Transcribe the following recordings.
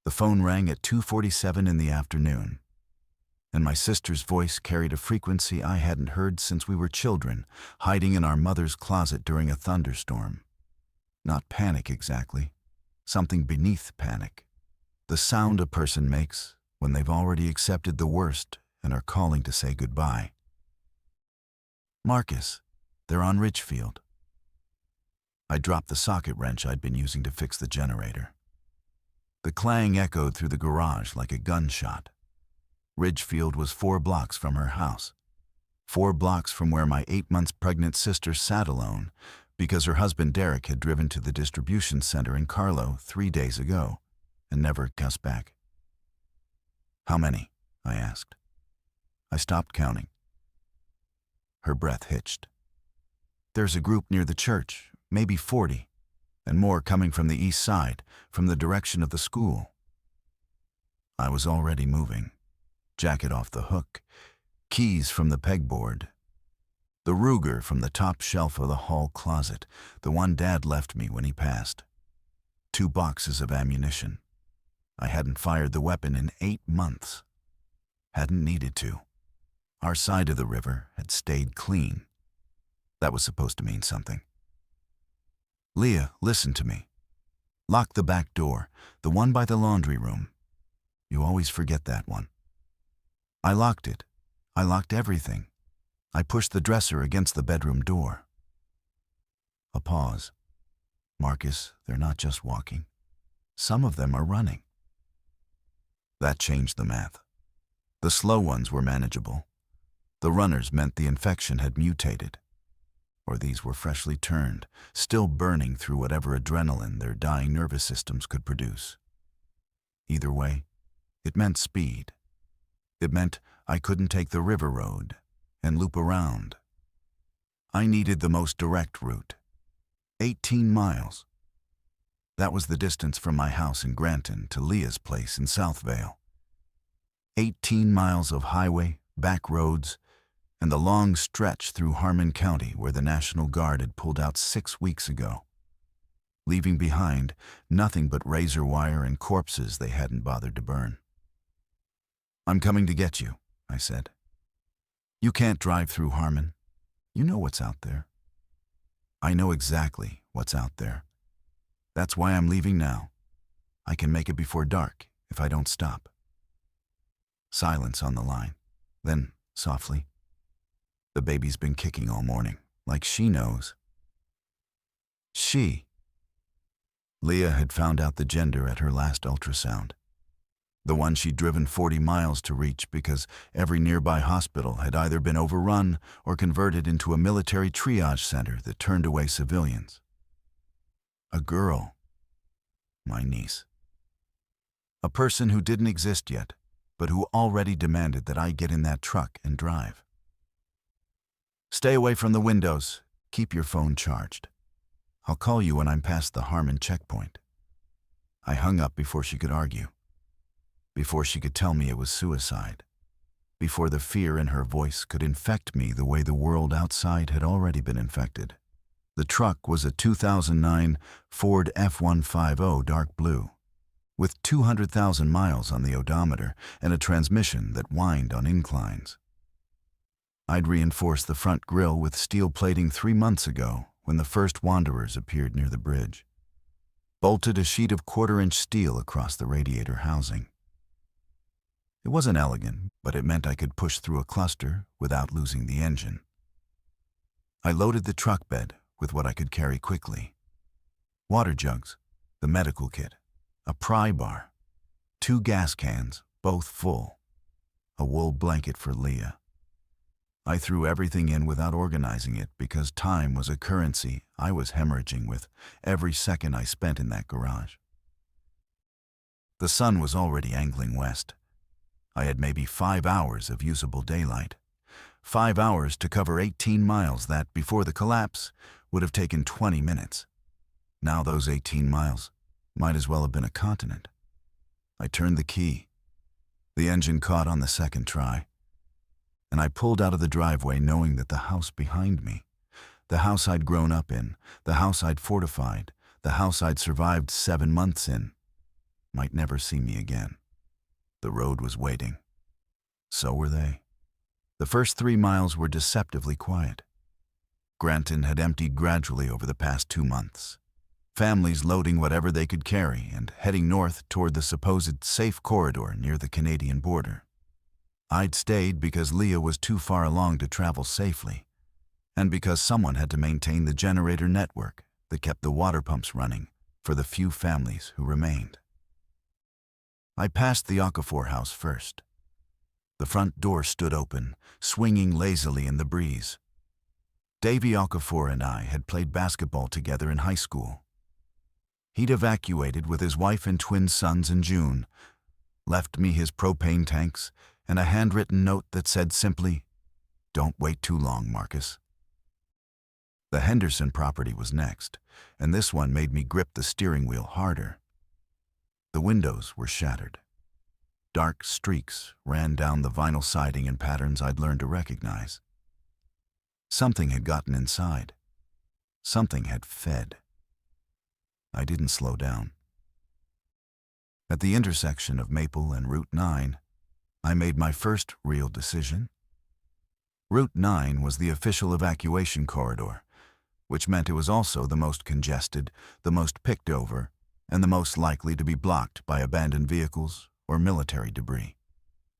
The phone rang at 2:47 in the afternoon, and my sister's voice carried a frequency I hadn't heard since we were children, hiding in our mother's closet during a thunderstorm. Not panic exactly, something beneath panic. The sound a person makes when they've already accepted the worst and are calling to say goodbye. Marcus, they're on Ridgefield. I dropped the socket wrench I'd been using to fix the generator. The clang echoed through the garage like a gunshot. Ridgefield was 4 blocks from her house. 4 blocks from where my 8 months pregnant sister sat alone because her husband Derek had driven to the distribution center in Carlo 3 days ago and never cussed back. How many? I asked. I stopped counting. Her breath hitched. There's a group near the church, maybe 40, and more coming from the east side, from the direction of the school. I was already moving. Jacket off the hook, keys from the pegboard, the Ruger from the top shelf of the hall closet, the one Dad left me when he passed. 2 boxes of ammunition. I hadn't fired the weapon in 8 months. Hadn't needed to. Our side of the river had stayed clean. That was supposed to mean something. Leah, listen to me. Lock the back door, the one by the laundry room. You always forget that one. I locked it. I locked everything. I pushed the dresser against the bedroom door. A pause. Marcus, they're not just walking. Some of them are running. That changed the math. The slow ones were manageable. The runners meant the infection had mutated. Or these were freshly turned, still burning through whatever adrenaline their dying nervous systems could produce. Either way, it meant speed. It meant I couldn't take the river road and loop around. I needed the most direct route. 18 miles. That was the distance from my house in Granton to Leah's place in Southvale. 18 miles of highway, back roads, and the long stretch through Harmon County where the National Guard had pulled out 6 weeks ago, leaving behind nothing but razor wire and corpses they hadn't bothered to burn. I'm coming to get you, I said. You can't drive through Harmon. You know what's out there. I know exactly what's out there. That's why I'm leaving now. I can make it before dark if I don't stop. Silence on the line. Then, softly, the baby's been kicking all morning, like she knows. She. Leah had found out the gender at her last ultrasound. The one she'd driven 40 miles to reach because every nearby hospital had either been overrun or converted into a military triage center that turned away civilians. A girl. My niece. A person who didn't exist yet, but who already demanded that I get in that truck and drive. Stay away from the windows. Keep your phone charged. I'll call you when I'm past the Harmon checkpoint. I hung up before she could argue. Before she could tell me it was suicide. Before the fear in her voice could infect me the way the world outside had already been infected. The truck was a 2009 Ford F-150 dark blue, with 200,000 miles on the odometer and a transmission that whined on inclines. I'd reinforced the front grille with steel plating 3 months ago when the first wanderers appeared near the bridge. Bolted a sheet of 1/4-inch steel across the radiator housing. It wasn't elegant, but it meant I could push through a cluster without losing the engine. I loaded the truck bed with what I could carry quickly. Water jugs, the medical kit, a pry bar, 2 gas cans, both full, a wool blanket for Leah. I threw everything in without organizing it because time was a currency I was hemorrhaging with every second I spent in that garage. The sun was already angling west. I had maybe 5 hours of usable daylight. 5 hours to cover 18 miles that, before the collapse, would have taken 20 minutes. Now those 18 miles might as well have been a continent. I turned the key. The engine caught on the second try. And I pulled out of the driveway knowing that the house behind me, the house I'd grown up in, the house I'd fortified, the house I'd survived 7 months in, might never see me again. The road was waiting. So were they. The first 3 miles were deceptively quiet. Granton had emptied gradually over the past 2 months. Families loading whatever they could carry and heading north toward the supposed safe corridor near the Canadian border. I'd stayed because Leah was too far along to travel safely, and because someone had to maintain the generator network that kept the water pumps running for the few families who remained. I passed the Okafor house first. The front door stood open, swinging lazily in the breeze. Davy Okafor and I had played basketball together in high school. He'd evacuated with his wife and twin sons in June, left me his propane tanks and a handwritten note that said simply, "Don't wait too long, Marcus." The Henderson property was next, and this one made me grip the steering wheel harder. The windows were shattered. Dark streaks ran down the vinyl siding in patterns I'd learned to recognize. Something had gotten inside. Something had fed. I didn't slow down. At the intersection of Maple and Route 9, I made my first real decision. Route 9 was the official evacuation corridor, which meant it was also the most congested, the most picked over, and the most likely to be blocked by abandoned vehicles or military debris.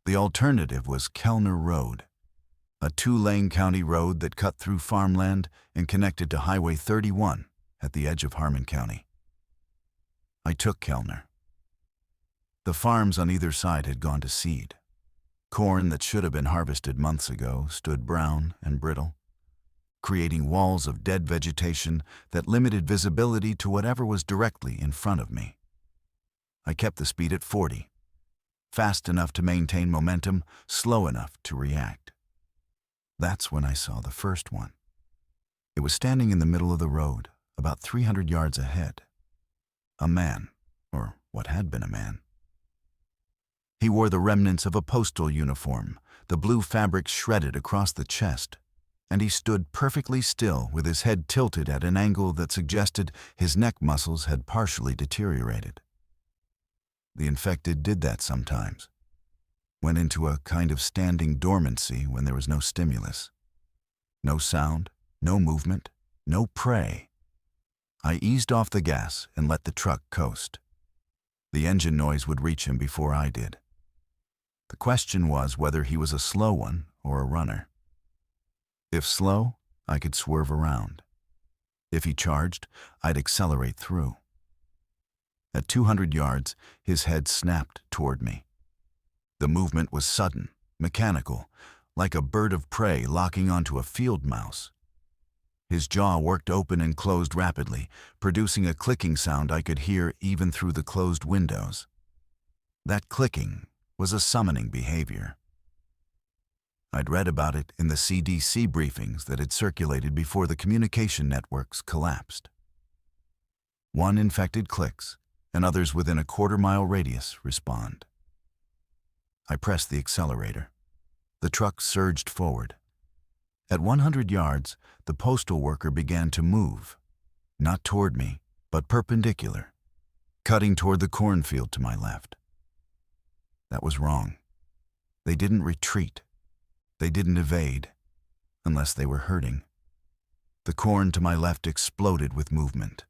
The alternative was Kellner Road, a 2-lane county road that cut through farmland and connected to Highway 31 at the edge of Harmon County. I took Kellner. The farms on either side had gone to seed. Corn that should have been harvested months ago stood brown and brittle, creating walls of dead vegetation that limited visibility to whatever was directly in front of me. I kept the speed at 40, fast enough to maintain momentum, slow enough to react. That's when I saw the first one. It was standing in the middle of the road, about 300 yards ahead. A man, or what had been a man. He wore the remnants of a postal uniform, the blue fabric shredded across the chest, and he stood perfectly still with his head tilted at an angle that suggested his neck muscles had partially deteriorated. The infected did that sometimes, went into a kind of standing dormancy when there was no stimulus. No sound, no movement, no prey. I eased off the gas and let the truck coast. The engine noise would reach him before I did. The question was whether he was a slow one or a runner. If slow, I could swerve around. If he charged, I'd accelerate through. At 200 yards, his head snapped toward me. The movement was sudden, mechanical, like a bird of prey locking onto a field mouse. His jaw worked open and closed rapidly, producing a clicking sound I could hear even through the closed windows. That clicking was a summoning behavior. I'd read about it in the CDC briefings that had circulated before the communication networks collapsed. One infected clicks, and others within a quarter-mile radius respond. I pressed the accelerator. The truck surged forward. At 100 yards, the postal worker began to move, not toward me, but perpendicular, cutting toward the cornfield to my left. That was wrong. They didn't retreat. They didn't evade, unless they were hurting. The corn to my left exploded with movement.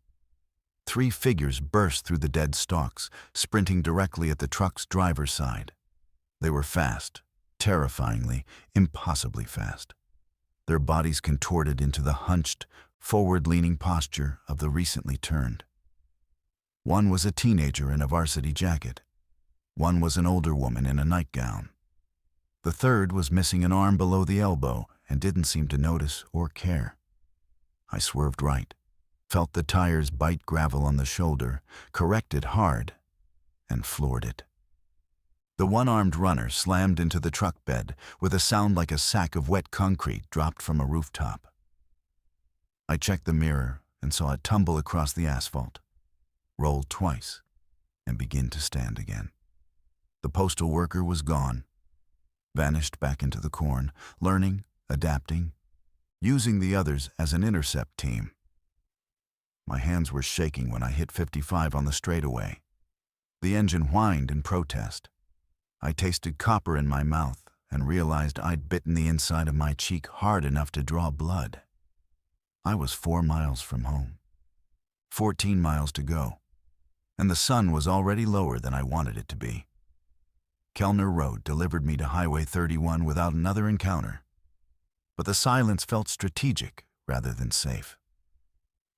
3 figures burst through the dead stalks, sprinting directly at the truck's driver's side. They were fast, terrifyingly, impossibly fast. Their bodies contorted into the hunched, forward-leaning posture of the recently turned. One was a teenager in a varsity jacket. One was an older woman in a nightgown. The third was missing an arm below the elbow and didn't seem to notice or care. I swerved right, felt the tires bite gravel on the shoulder, corrected hard, and floored it. The one-armed runner slammed into the truck bed with a sound like a sack of wet concrete dropped from a rooftop. I checked the mirror and saw it tumble across the asphalt, roll twice, and begin to stand again. The postal worker was gone, vanished back into the corn, learning, adapting, using the others as an intercept team. My hands were shaking when I hit 55 on the straightaway. The engine whined in protest. I tasted copper in my mouth and realized I'd bitten the inside of my cheek hard enough to draw blood. I was 4 miles from home. 14 miles to go, and the sun was already lower than I wanted it to be. Kellner Road delivered me to Highway 31 without another encounter, but the silence felt strategic rather than safe.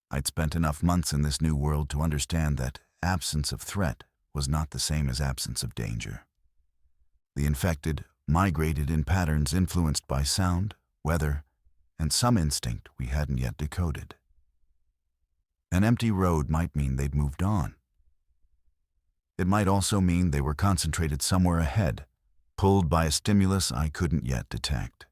I'd spent enough months in this new world to understand that absence of threat was not the same as absence of danger. The infected migrated in patterns influenced by sound, weather, and some instinct we hadn't yet decoded. An empty road might mean they'd moved on. It might also mean they were concentrated somewhere ahead, pulled by a stimulus I couldn't yet detect.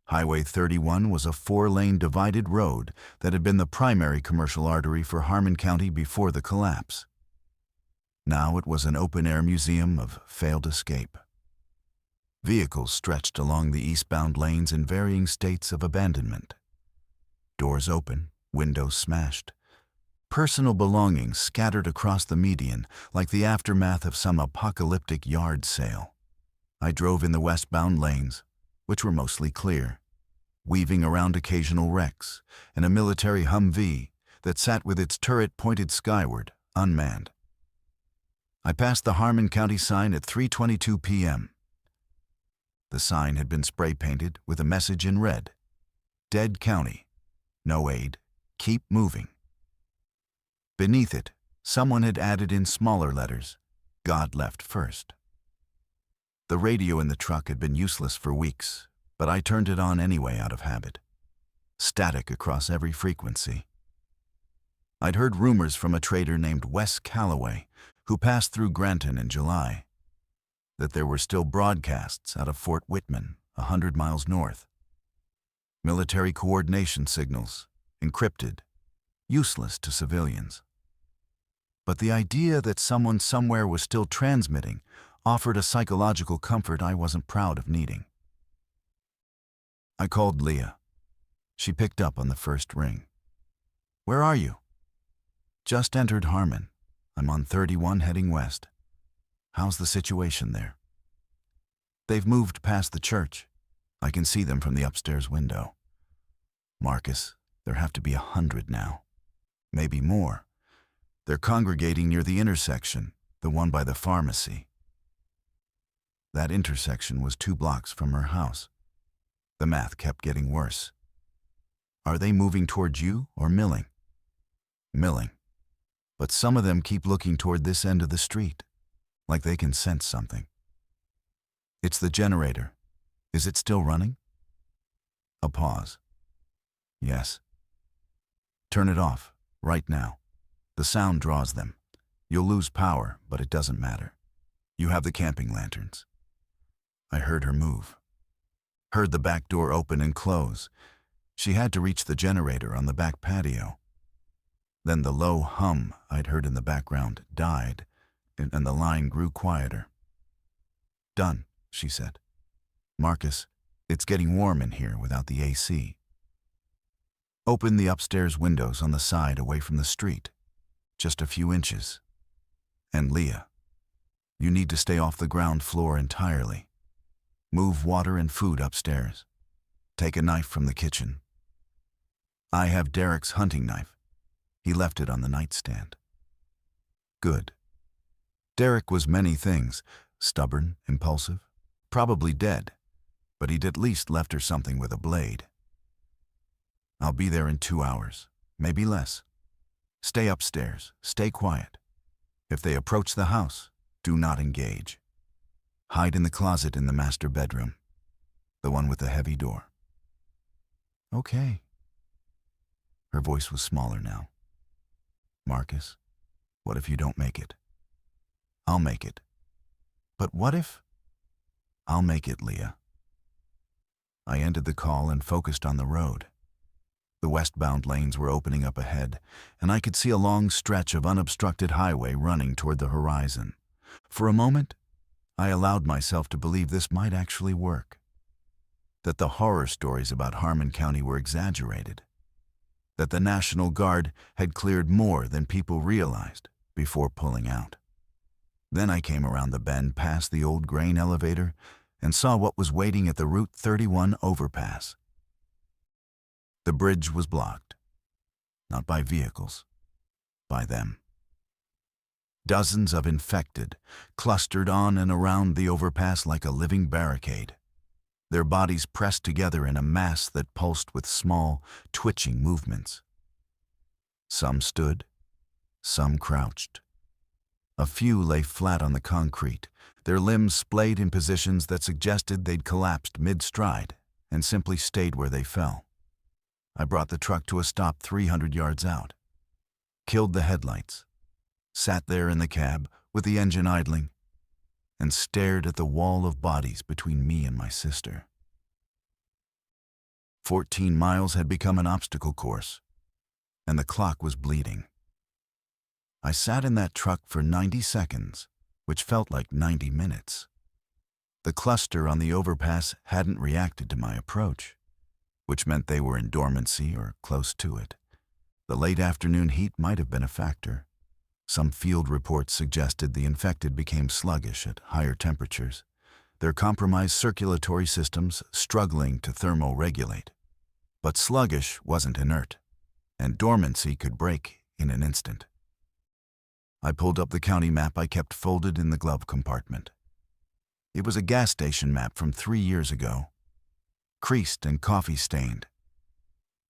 Highway 31 was a 4-lane divided road that had been the primary commercial artery for Harmon County before the collapse. Now it was an open-air museum of failed escape. Vehicles stretched along the eastbound lanes in varying states of abandonment. Doors open, windows smashed. Personal belongings scattered across the median like the aftermath of some apocalyptic yard sale. I drove in the westbound lanes, which were mostly clear, weaving around occasional wrecks and a military Humvee that sat with its turret pointed skyward, unmanned. I passed the Harmon County sign at 3:22 p.m. The sign had been spray-painted with a message in red: Dead County, no aid, keep moving. Beneath it, someone had added in smaller letters, God left first. The radio in the truck had been useless for weeks, but I turned it on anyway out of habit. Static across every frequency. I'd heard rumors from a trader named Wes Calloway, who passed through Granton in July, that there were still broadcasts out of Fort Whitman, 100 miles north. Military coordination signals, encrypted, useless to civilians. But the idea that someone somewhere was still transmitting offered a psychological comfort I wasn't proud of needing. I called Leah. She picked up on the first ring. Where are you? Just entered Harmon. I'm on 31 heading west. How's the situation there? They've moved past the church. I can see them from the upstairs window. Marcus, there have to be 100 now. Maybe more. They're congregating near the intersection, the one by the pharmacy. That intersection was 2 blocks from her house. The math kept getting worse. Are they moving towards you or milling? Milling. But some of them keep looking toward this end of the street, like they can sense something. It's the generator. Is it still running? A pause. Yes. Turn it off, right now. The sound draws them. You'll lose power, but it doesn't matter. You have the camping lanterns. I heard her move. Heard the back door open and close. She had to reach the generator on the back patio. Then the low hum I'd heard in the background died, and the line grew quieter. Done, she said. Marcus, it's getting warm in here without the AC. Open the upstairs windows on the side away from the street. Just a few inches. And Leah, you need to stay off the ground floor entirely. Move water and food upstairs. Take a knife from the kitchen. I have Derek's hunting knife. He left it on the nightstand. Good. Derek was many things, stubborn, impulsive, probably dead, but he'd at least left her something with a blade. I'll be there in 2 hours, maybe less. Stay upstairs, stay quiet. If they approach the house, do not engage. Hide in the closet in the master bedroom, the one with the heavy door. Okay. Her voice was smaller now. Marcus, what if you don't make it? I'll make it. But what if? I'll make it, Leah. I ended the call and focused on the road. The westbound lanes were opening up ahead, and I could see a long stretch of unobstructed highway running toward the horizon. For a moment, I allowed myself to believe this might actually work. That the horror stories about Harmon County were exaggerated. That the National Guard had cleared more than people realized before pulling out. Then I came around the bend past the old grain elevator and saw what was waiting at the Route 31 overpass. The bridge was blocked, not by vehicles, by them. Dozens of infected clustered on and around the overpass like a living barricade, their bodies pressed together in a mass that pulsed with small, twitching movements. Some stood, some crouched. A few lay flat on the concrete, their limbs splayed in positions that suggested they'd collapsed mid-stride and simply stayed where they fell. I brought the truck to a stop 300 yards out, killed the headlights, sat there in the cab with the engine idling, and stared at the wall of bodies between me and my sister. 14 miles had become an obstacle course, and the clock was bleeding. I sat in that truck for 90 seconds, which felt like 90 minutes. The cluster on the overpass hadn't reacted to my approach, which meant they were in dormancy or close to it. The late afternoon heat might have been a factor. Some field reports suggested the infected became sluggish at higher temperatures, their compromised circulatory systems struggling to thermoregulate. But sluggish wasn't inert, and dormancy could break in an instant. I pulled up the county map I kept folded in the glove compartment. It was a gas station map from 3 years ago, creased and coffee-stained,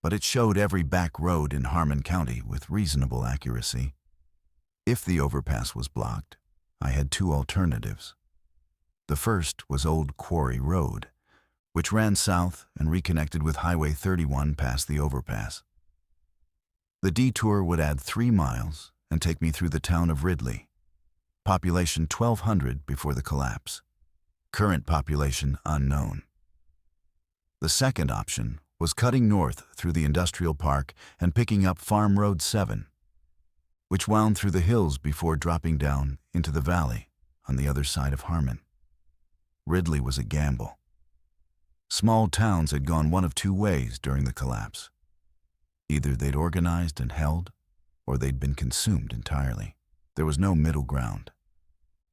but it showed every back road in Harmon County with reasonable accuracy. If the overpass was blocked, I had two alternatives. The first was Old Quarry Road, which ran south and reconnected with Highway 31 past the overpass. The detour would add 3 miles and take me through the town of Ridley, population 1,200 before the collapse, current population unknown. The second option was cutting north through the industrial park and picking up Farm Road 7, which wound through the hills before dropping down into the valley on the other side of Harmon. Ridley was a gamble. Small towns had gone one of two ways during the collapse. Either they'd organized and held, or they'd been consumed entirely. There was no middle ground.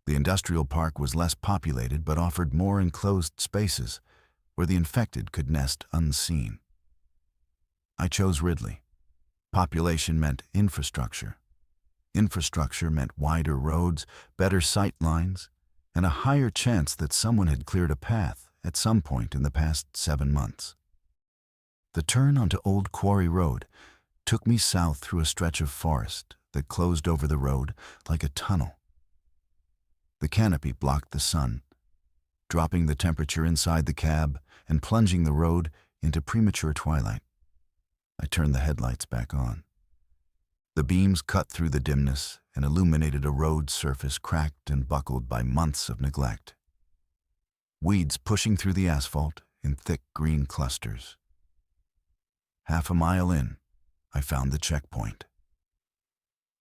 The industrial park was less populated but offered more enclosed spaces where the infected could nest unseen. I chose Ridley. Population meant infrastructure. Infrastructure meant wider roads, better sight lines, and a higher chance that someone had cleared a path at some point in the past 7 months. The turn onto Old Quarry Road took me south through a stretch of forest that closed over the road like a tunnel. The canopy blocked the sun, dropping the temperature inside the cab and plunging the road into premature twilight. I turned the headlights back on. The beams cut through the dimness and illuminated a road surface cracked and buckled by months of neglect. Weeds pushing through the asphalt in thick green clusters. Half a mile in, I found the checkpoint.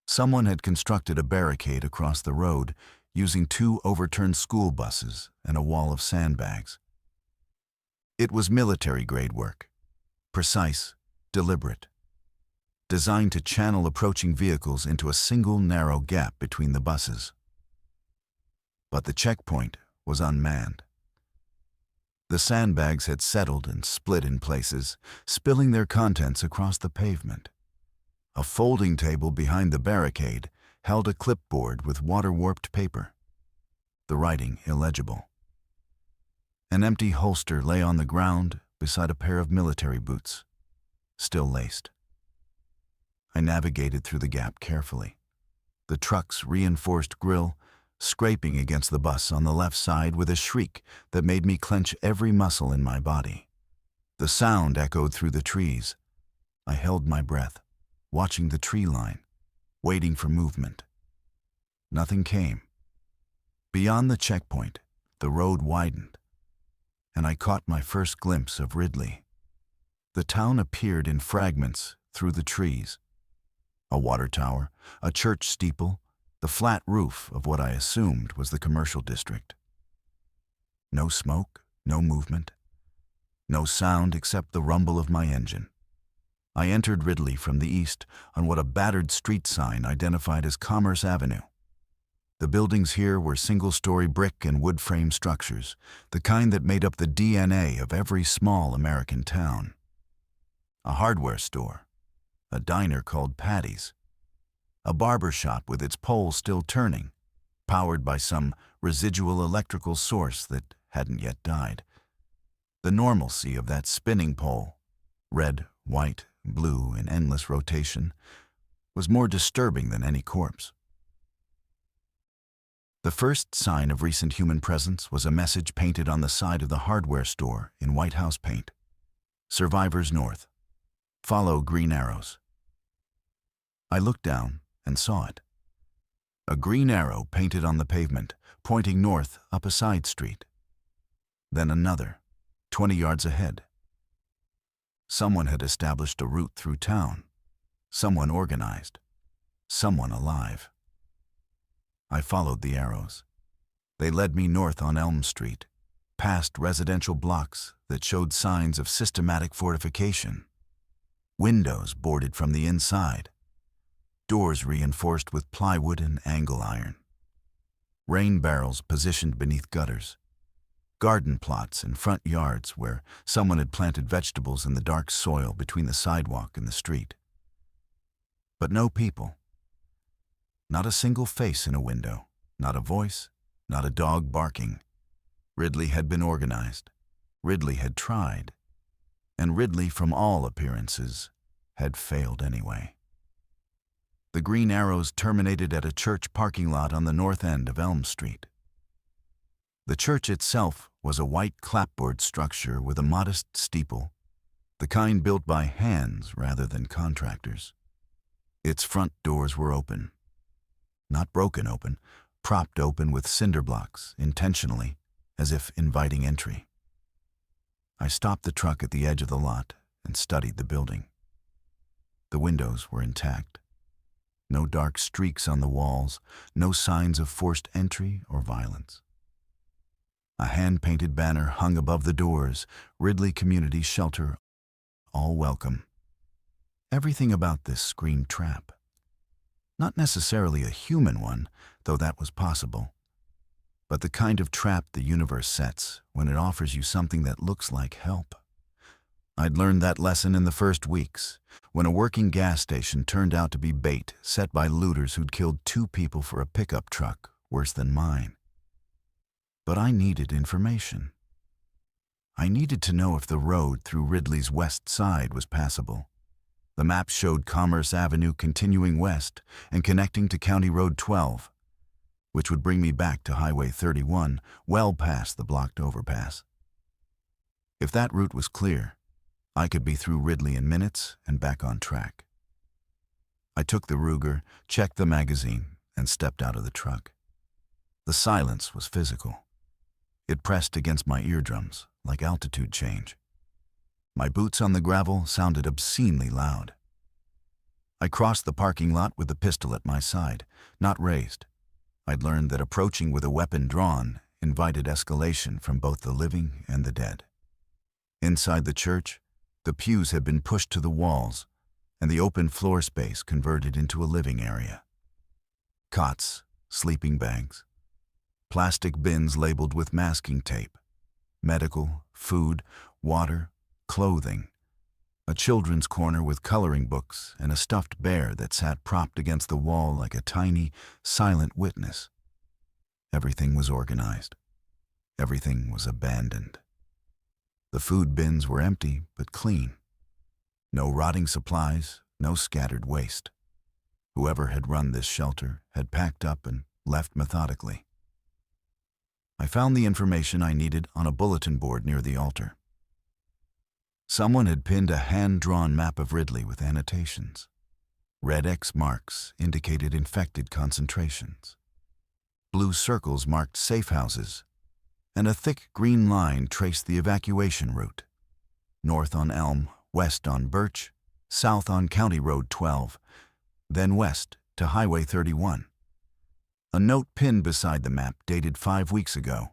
Someone had constructed a barricade across the road using 2 overturned school buses and a wall of sandbags. It was military-grade work, precise, deliberate, designed to channel approaching vehicles into a single narrow gap between the buses. But the checkpoint was unmanned. The sandbags had settled and split in places, spilling their contents across the pavement. A folding table behind the barricade held a clipboard with water-warped paper, the writing illegible. An empty holster lay on the ground beside a pair of military boots, still laced. I navigated through the gap carefully, the truck's reinforced grille scraping against the bus on the left side with a shriek that made me clench every muscle in my body. The sound echoed through the trees. I held my breath, watching the tree line, waiting for movement. Nothing came. Beyond the checkpoint, the road widened, and I caught my first glimpse of Ridley. The town appeared in fragments through the trees. A water tower, a church steeple, the flat roof of what I assumed was the commercial district. No smoke, no movement, no sound except the rumble of my engine. I entered Ridley from the east on what a battered street sign identified as Commerce Avenue. The buildings here were single-story brick and wood frame structures, the kind that made up the DNA of every small American town. A hardware store, a diner called Patty's, a barber shop with its pole still turning, powered by some residual electrical source that hadn't yet died. The normalcy of that spinning pole, red, white, blue in endless rotation, was more disturbing than any corpse. The first sign of recent human presence was a message painted on the side of the hardware store in White House paint. Survivors North. Follow green arrows. I looked down and saw it. A green arrow painted on the pavement, pointing north up a side street. Then another, 20 yards ahead. Someone had established a route through town. Someone organized. Someone alive. I followed the arrows. They led me north on Elm Street, past residential blocks that showed signs of systematic fortification. Windows boarded from the inside. Doors reinforced with plywood and angle iron. Rain barrels positioned beneath gutters. Garden plots and front yards where someone had planted vegetables in the dark soil between the sidewalk and the street. But no people. Not a single face in a window, not a voice, not a dog barking. Ridley had been organized. Ridley had tried. And Ridley, from all appearances, had failed anyway. The green arrows terminated at a church parking lot on the north end of Elm Street. The church itself was a white clapboard structure with a modest steeple, the kind built by hands rather than contractors. Its front doors were open. Not broken open, propped open with cinder blocks, intentionally, as if inviting entry. I stopped the truck at the edge of the lot and studied the building. The windows were intact. No dark streaks on the walls, no signs of forced entry or violence. A hand-painted banner hung above the doors, Ridley Community Shelter, all welcome. Everything about this screamed trap. Not necessarily a human one, though that was possible, but the kind of trap the universe sets when it offers you something that looks like help. I'd learned that lesson in the first weeks, when a working gas station turned out to be bait set by looters who'd killed 2 people for a pickup truck worse than mine. But I needed information. I needed to know if the road through Ridley's west side was passable. The map showed Commerce Avenue continuing west and connecting to County Road 12, which would bring me back to Highway 31, well past the blocked overpass. If that route was clear, I could be through Ridley in minutes and back on track. I took the Ruger, checked the magazine, and stepped out of the truck. The silence was physical. It pressed against my eardrums like altitude change. My boots on the gravel sounded obscenely loud. I crossed the parking lot with the pistol at my side, not raised. I'd learned that approaching with a weapon drawn invited escalation from both the living and the dead. Inside the church, the pews had been pushed to the walls, and the open floor space converted into a living area. Cots, sleeping bags, plastic bins labeled with masking tape, medical, food, water, clothing, a children's corner with coloring books and a stuffed bear that sat propped against the wall like a tiny, silent witness. Everything was organized. Everything was abandoned. The food bins were empty but clean. No rotting supplies, no scattered waste. Whoever had run this shelter had packed up and left methodically. I found the information I needed on a bulletin board near the altar. Someone had pinned a hand-drawn map of Ridley with annotations. Red X marks indicated infected concentrations. Blue circles marked safe houses, and a thick green line traced the evacuation route. North on Elm, west on Birch, south on County Road 12, then west to Highway 31. A note pinned beside the map dated 5 weeks ago.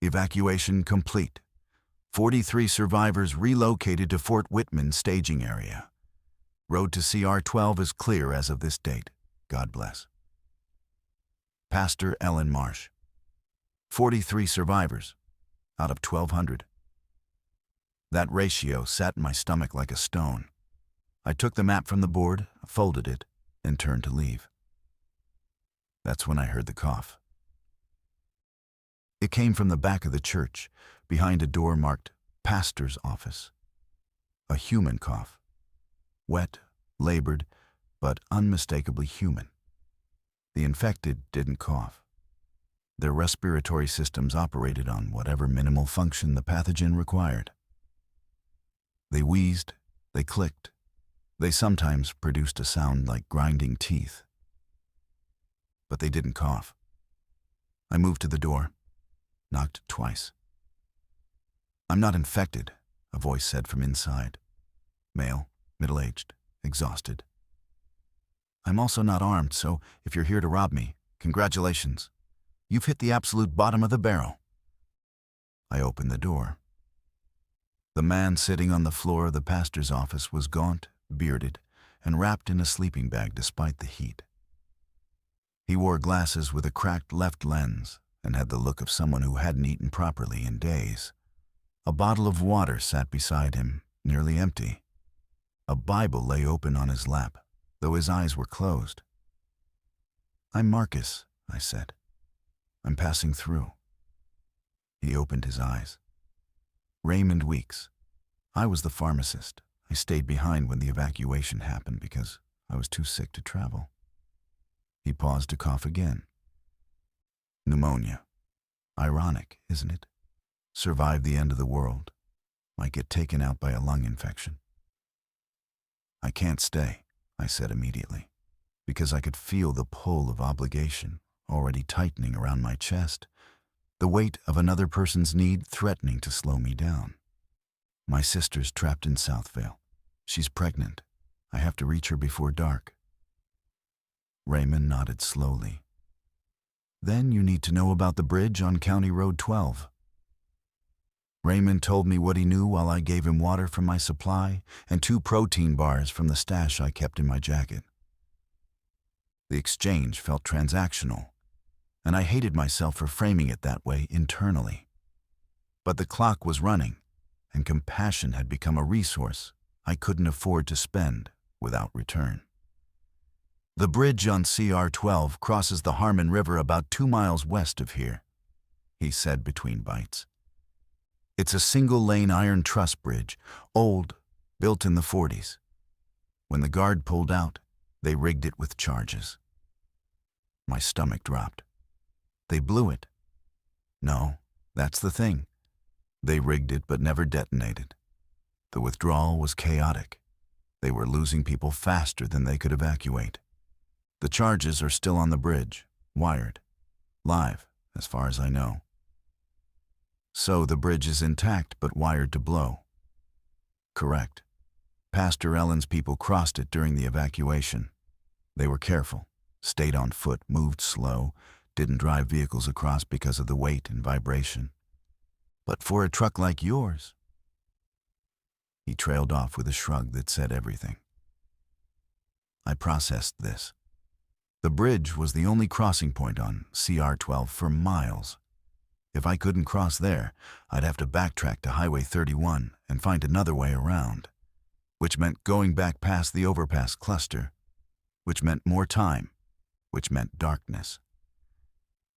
Evacuation complete. 43 survivors relocated to Fort Whitman staging area. Road to CR 12 is clear as of this date. God bless. Pastor Ellen Marsh. 43 survivors out of 1,200. That ratio sat in my stomach like a stone. I took the map from the board, folded it, and turned to leave. That's when I heard the cough. It came from the back of the church, behind a door marked Pastor's Office. A human cough. Wet, labored, but unmistakably human. The infected didn't cough. Their respiratory systems operated on whatever minimal function the pathogen required. They wheezed, they clicked, they sometimes produced a sound like grinding teeth. But they didn't cough. I moved to the door, knocked twice. "I'm not infected," a voice said from inside. Male, middle-aged, exhausted. "I'm also not armed, so if you're here to rob me, congratulations. You've hit the absolute bottom of the barrel." I opened the door. The man sitting on the floor of the pastor's office was gaunt, bearded, and wrapped in a sleeping bag despite the heat. He wore glasses with a cracked left lens and had the look of someone who hadn't eaten properly in days. A bottle of water sat beside him, nearly empty. A Bible lay open on his lap, though his eyes were closed. "I'm Marcus," I said. "I'm passing through." He opened his eyes. "Raymond Weeks. I was the pharmacist. I stayed behind when the evacuation happened because I was too sick to travel." He paused to cough again. "Pneumonia. Ironic, isn't it? Survived the end of the world. Might get taken out by a lung infection." "I can't stay," I said immediately, because I could feel the pull of obligation already tightening around my chest, the weight of another person's need threatening to slow me down. "My sister's trapped in Southvale. She's pregnant. I have to reach her before dark." Raymond nodded slowly. "Then you need to know about the bridge on County Road 12. Raymond told me what he knew while I gave him water from my supply and 2 protein bars from the stash I kept in my jacket. The exchange felt transactional, and I hated myself for framing it that way internally. But the clock was running, and compassion had become a resource I couldn't afford to spend without return. "The bridge on CR 12 crosses the Harmon River about 2 miles west of here," he said between bites. "It's a single-lane iron truss bridge, old, built in the 40s. When the guard pulled out, they rigged it with charges." My stomach dropped. "They blew it." "No, that's the thing. They rigged it but never detonated. The withdrawal was chaotic. They were losing people faster than they could evacuate. The charges are still on the bridge, wired, live, as far as I know." "So the bridge is intact but wired to blow." "Correct. Pastor Ellen's people crossed it during the evacuation. They were careful, stayed on foot, moved slow, didn't drive vehicles across because of the weight and vibration. But for a truck like yours..." He trailed off with a shrug that said everything. I processed this. The bridge was the only crossing point on CR 12 for miles. If I couldn't cross there, I'd have to backtrack to Highway 31 and find another way around, which meant going back past the overpass cluster, which meant more time, which meant darkness.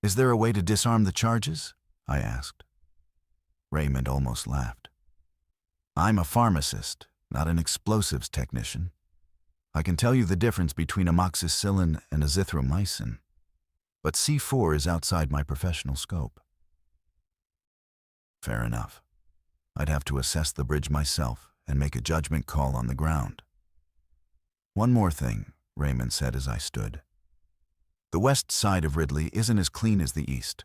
"Is there a way to disarm the charges?" I asked. Raymond almost laughed. "I'm a pharmacist, not an explosives technician. I can tell you the difference between amoxicillin and azithromycin, but C4 is outside my professional scope." Fair enough. I'd have to assess the bridge myself and make a judgment call on the ground. "One more thing," Raymond said as I stood. "The west side of Ridley isn't as clean as the east.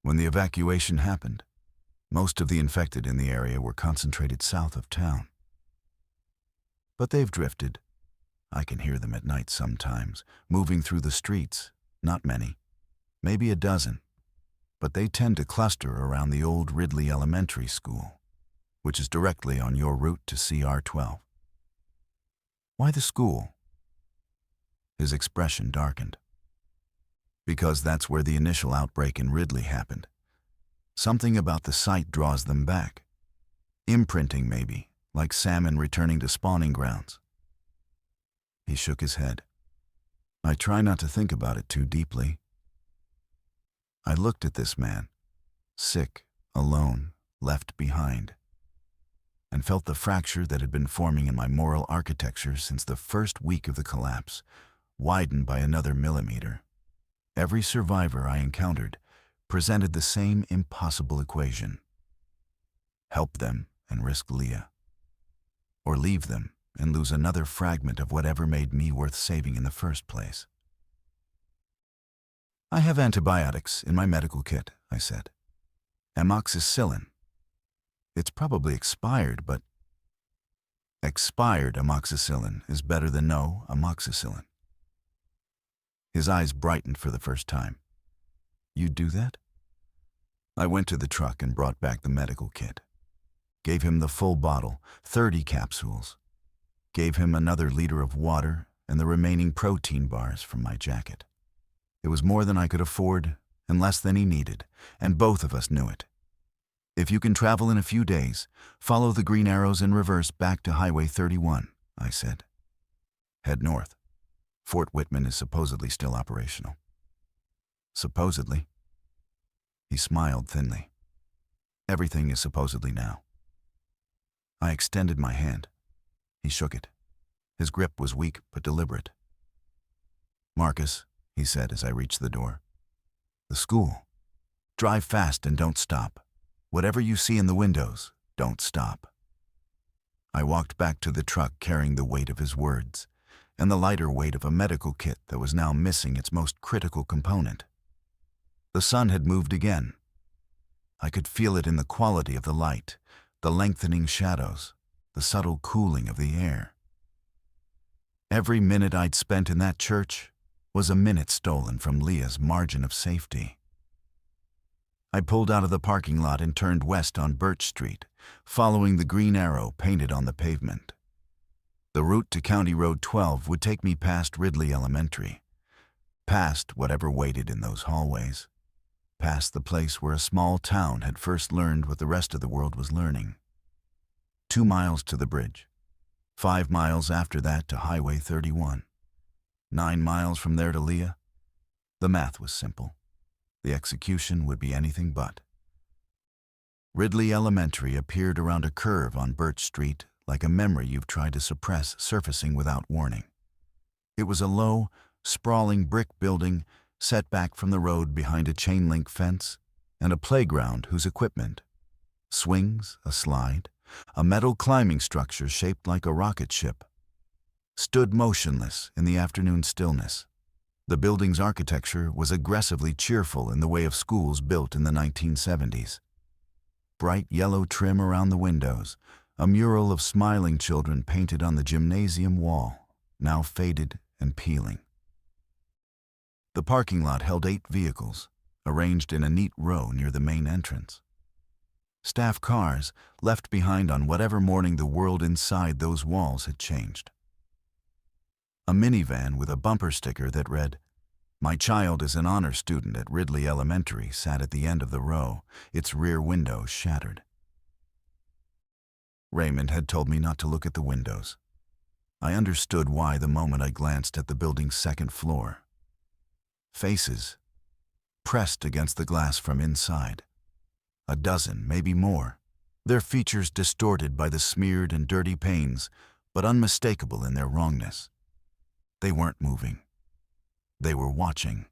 When the evacuation happened, most of the infected in the area were concentrated south of town. But they've drifted. I can hear them at night sometimes, moving through the streets. Not many, maybe a dozen. But they tend to cluster around the old Ridley Elementary School, which is directly on your route to CR 12. "Why the school?" His expression darkened. Because that's where the initial outbreak in Ridley happened. Something about the site draws them back. Imprinting, maybe, like salmon returning to spawning grounds. He shook his head. I try not to think about it too deeply. I looked at this man, sick, alone, left behind, and felt the fracture that had been forming in my moral architecture since the first week of the collapse, widened by another millimeter. Every survivor I encountered presented the same impossible equation. Help them and risk Leah, or leave them and lose another fragment of whatever made me worth saving in the first place. I have antibiotics in my medical kit, I said. Amoxicillin. It's probably expired, but expired amoxicillin is better than no amoxicillin. His eyes brightened for the first time. You'd do that? I went to the truck and brought back the medical kit. Gave him the full bottle, 30 capsules. Gave him another liter of water and the remaining protein bars from my jacket. It was more than I could afford and less than he needed, and both of us knew it. If you can travel in a few days, follow the green arrows in reverse back to Highway 31, I said. Head north. Fort Whitman is supposedly still operational. Supposedly? He smiled thinly. Everything is supposedly now. I extended my hand. He shook it. His grip was weak but deliberate. Marcus, he said as I reached the door. The school. Drive fast and don't stop. Whatever you see in the windows, don't stop. I walked back to the truck carrying the weight of his words, and the lighter weight of a medical kit that was now missing its most critical component. The sun had moved again. I could feel it in the quality of the light, the lengthening shadows, the subtle cooling of the air. Every minute I'd spent in that church was a minute stolen from Leah's margin of safety. I pulled out of the parking lot and turned west on Birch Street, following the green arrow painted on the pavement. The route to County Road 12 would take me past Ridley Elementary, past whatever waited in those hallways, past the place where a small town had first learned what the rest of the world was learning. 2 miles to the bridge, 5 miles after that to Highway 31, 9 miles from there to Leah. The math was simple. The execution would be anything but. Ridley Elementary appeared around a curve on Birch Street like a memory you've tried to suppress surfacing without warning. It was a low, sprawling brick building set back from the road behind a chain-link fence and a playground whose equipment, swings, a slide, a metal climbing structure shaped like a rocket ship, stood motionless in the afternoon stillness. The building's architecture was aggressively cheerful in the way of schools built in the 1970s. Bright yellow trim around the windows, a mural of smiling children painted on the gymnasium wall, now faded and peeling. The parking lot held 8 vehicles, arranged in a neat row near the main entrance. Staff cars left behind on whatever morning the world inside those walls had changed. A minivan with a bumper sticker that read, "My child is an honor student at Ridley Elementary," sat at the end of the row, its rear window shattered. Raymond had told me not to look at the windows. I understood why the moment I glanced at the building's second floor. Faces, pressed against the glass from inside. A dozen, maybe more, their features distorted by the smeared and dirty panes, but unmistakable in their wrongness. They weren't moving. They were watching.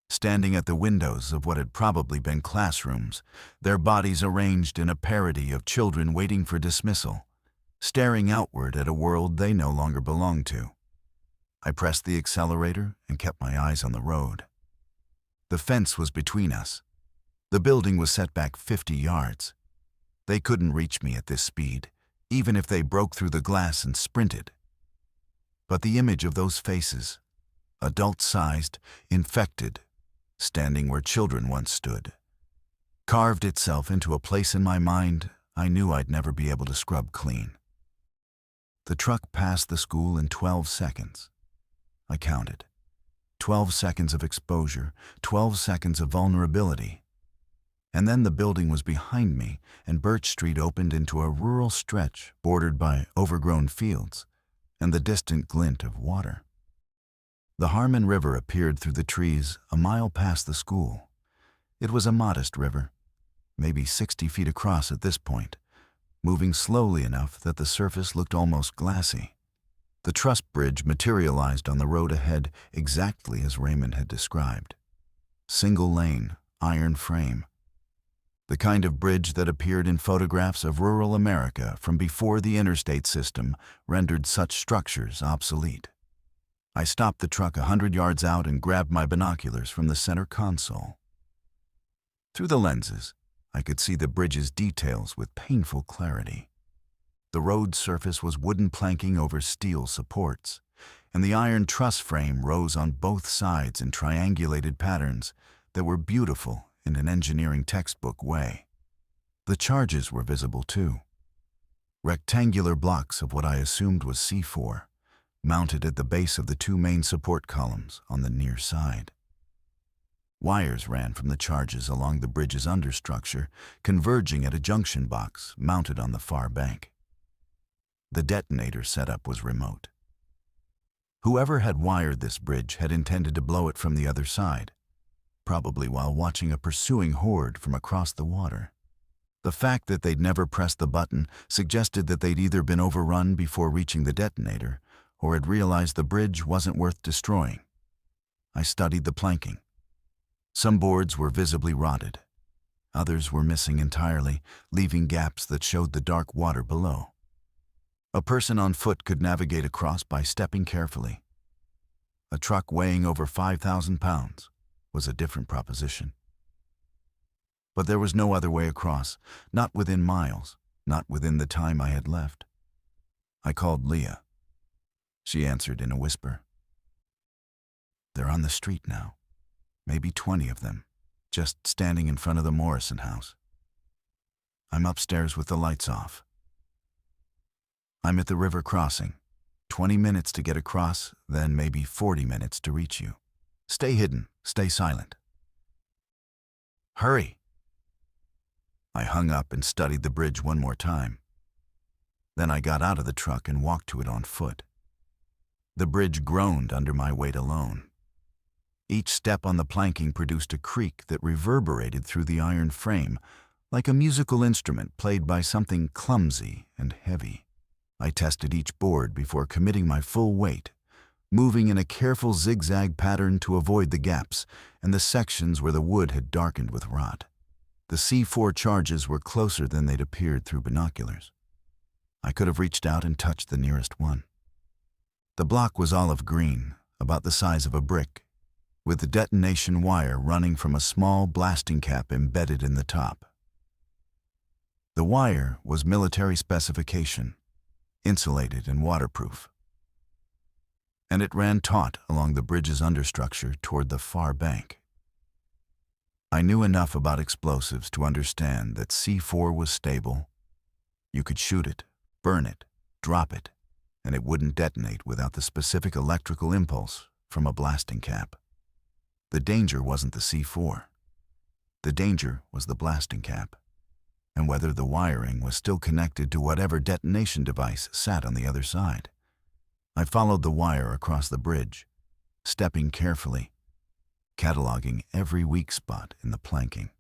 Standing at the windows of what had probably been classrooms, their bodies arranged in a parody of children waiting for dismissal, staring outward at a world they no longer belonged to. I pressed the accelerator and kept my eyes on the road. The fence was between us. The building was set back 50 yards. They couldn't reach me at this speed, even if they broke through the glass and sprinted. But the image of those faces, adult-sized, infected, standing where children once stood, carved itself into a place in my mind I knew I'd never be able to scrub clean. The truck passed the school in 12 seconds. I counted. 12 seconds of exposure, 12 seconds of vulnerability. And then the building was behind me, and Birch Street opened into a rural stretch bordered by overgrown fields and the distant glint of water. The Harmon River appeared through the trees a mile past the school. It was a modest river, maybe 60 feet across at this point, moving slowly enough that the surface looked almost glassy. The truss bridge materialized on the road ahead exactly as Raymond had described. Single lane, iron frame. The kind of bridge that appeared in photographs of rural America from before the interstate system rendered such structures obsolete. I stopped the truck 100 yards out and grabbed my binoculars from the center console. Through the lenses, I could see the bridge's details with painful clarity. The road surface was wooden planking over steel supports, and the iron truss frame rose on both sides in triangulated patterns that were beautiful in an engineering textbook way. The charges were visible too. Rectangular blocks of what I assumed was C4, mounted at the base of the two main support columns on the near side. Wires ran from the charges along the bridge's understructure, converging at a junction box mounted on the far bank. The detonator setup was remote. Whoever had wired this bridge had intended to blow it from the other side, probably while watching a pursuing horde from across the water. The fact that they'd never pressed the button suggested that they'd either been overrun before reaching the detonator or had realized the bridge wasn't worth destroying. I studied the planking. Some boards were visibly rotted. Others were missing entirely, leaving gaps that showed the dark water below. A person on foot could navigate across by stepping carefully. A truck weighing over 5,000 pounds was a different proposition. But there was no other way across, not within miles, not within the time I had left. I called Leah. She answered in a whisper. "They're on the street now. Maybe 20 of them, just standing in front of the Morrison house. I'm upstairs with the lights off. I'm at the river crossing. 20 minutes to get across, then maybe 40 minutes to reach you. Stay hidden, stay silent. Hurry." I hung up and studied the bridge one more time. Then I got out of the truck and walked to it on foot. The bridge groaned under my weight alone. Each step on the planking produced a creak that reverberated through the iron frame, like a musical instrument played by something clumsy and heavy. I tested each board before committing my full weight, moving in a careful zigzag pattern to avoid the gaps and the sections where the wood had darkened with rot. The C4 charges were closer than they'd appeared through binoculars. I could have reached out and touched the nearest one. The block was olive green, about the size of a brick, with the detonation wire running from a small blasting cap embedded in the top. The wire was military specification, insulated and waterproof, and it ran taut along the bridge's understructure toward the far bank. I knew enough about explosives to understand that C4 was stable. You could shoot it, burn it, drop it, and it wouldn't detonate without the specific electrical impulse from a blasting cap. The danger wasn't the C4. The danger was the blasting cap, and whether the wiring was still connected to whatever detonation device sat on the other side. I followed the wire across the bridge, stepping carefully, cataloging every weak spot in the planking.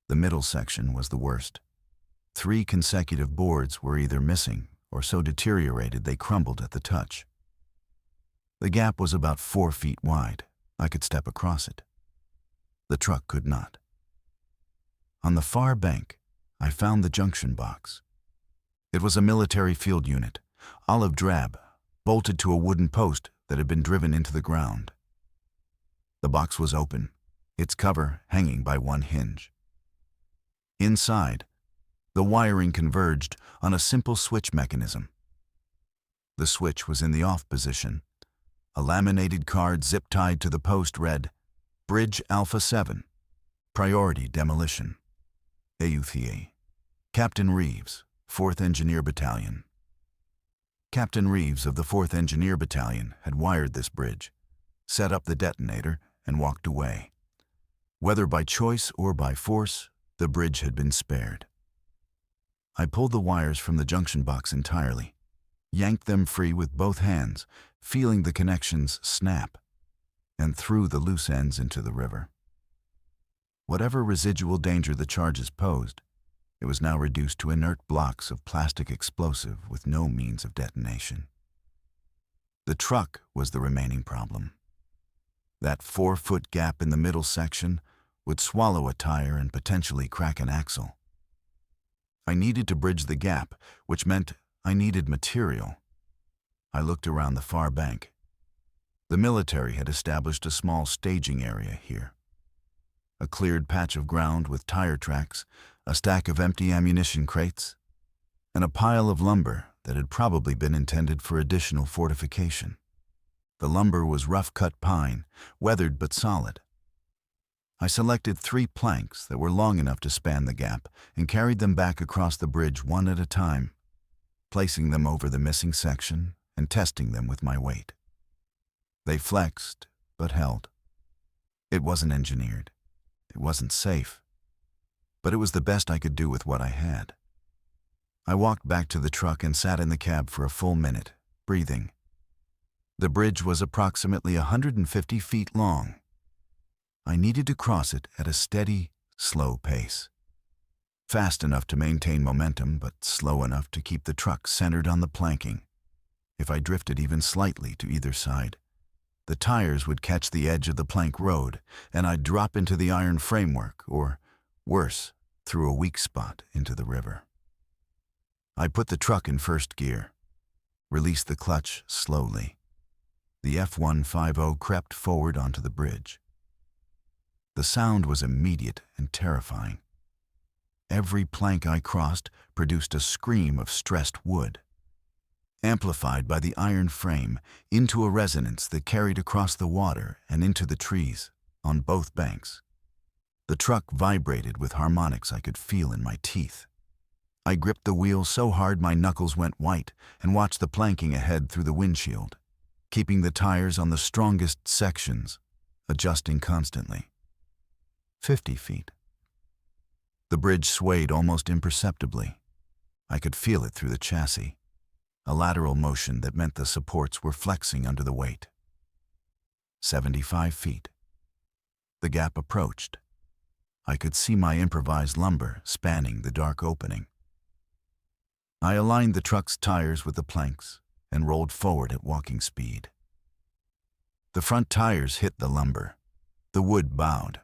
The middle section was the worst. 3 consecutive boards were either missing or so deteriorated they crumbled at the touch. The gap was about 4 feet wide. I could step across it. The truck could not. On the far bank, I found the junction box. It was a military field unit, olive drab, bolted to a wooden post that had been driven into the ground. The box was open, its cover hanging by one hinge. Inside, the wiring converged on a simple switch mechanism. The switch was in the off position. A laminated card zip-tied to the post read, "Bridge Alpha 7, Priority Demolition. AUTA. Captain Reeves, 4th Engineer Battalion." Captain Reeves of the 4th Engineer Battalion had wired this bridge, set up the detonator, and walked away. Whether by choice or by force, the bridge had been spared. I pulled the wires from the junction box entirely, yanked them free with both hands, feeling the connections snap, and threw the loose ends into the river. Whatever residual danger the charges posed, it was now reduced to inert blocks of plastic explosive with no means of detonation. The truck was the remaining problem. That 4-foot gap in the middle section would swallow a tire and potentially crack an axle. I needed to bridge the gap, which meant I needed material. I looked around the far bank. The military had established a small staging area here. A cleared patch of ground with tire tracks, a stack of empty ammunition crates, and a pile of lumber that had probably been intended for additional fortification. The lumber was rough-cut pine, weathered but solid. I selected 3 planks that were long enough to span the gap and carried them back across the bridge one at a time, placing them over the missing section and testing them with my weight. They flexed, but held. It wasn't engineered. It wasn't safe. But it was the best I could do with what I had. I walked back to the truck and sat in the cab for a full minute, breathing. The bridge was approximately 150 feet long. I needed to cross it at a steady, slow pace. Fast enough to maintain momentum, but slow enough to keep the truck centered on the planking. If I drifted even slightly to either side, the tires would catch the edge of the plank road, and I'd drop into the iron framework, or, worse, through a weak spot into the river. I put the truck in first gear, released the clutch slowly. The F-150 crept forward onto the bridge. The sound was immediate and terrifying. Every plank I crossed produced a scream of stressed wood, amplified by the iron frame into a resonance that carried across the water and into the trees on both banks. The truck vibrated with harmonics I could feel in my teeth. I gripped the wheel so hard my knuckles went white and watched the planking ahead through the windshield, keeping the tires on the strongest sections, adjusting constantly. 50 feet. The bridge swayed almost imperceptibly. I could feel it through the chassis, a lateral motion that meant the supports were flexing under the weight. 75 feet. The gap approached. I could see my improvised lumber spanning the dark opening. I aligned the truck's tires with the planks and rolled forward at walking speed. The front tires hit the lumber. The wood bowed.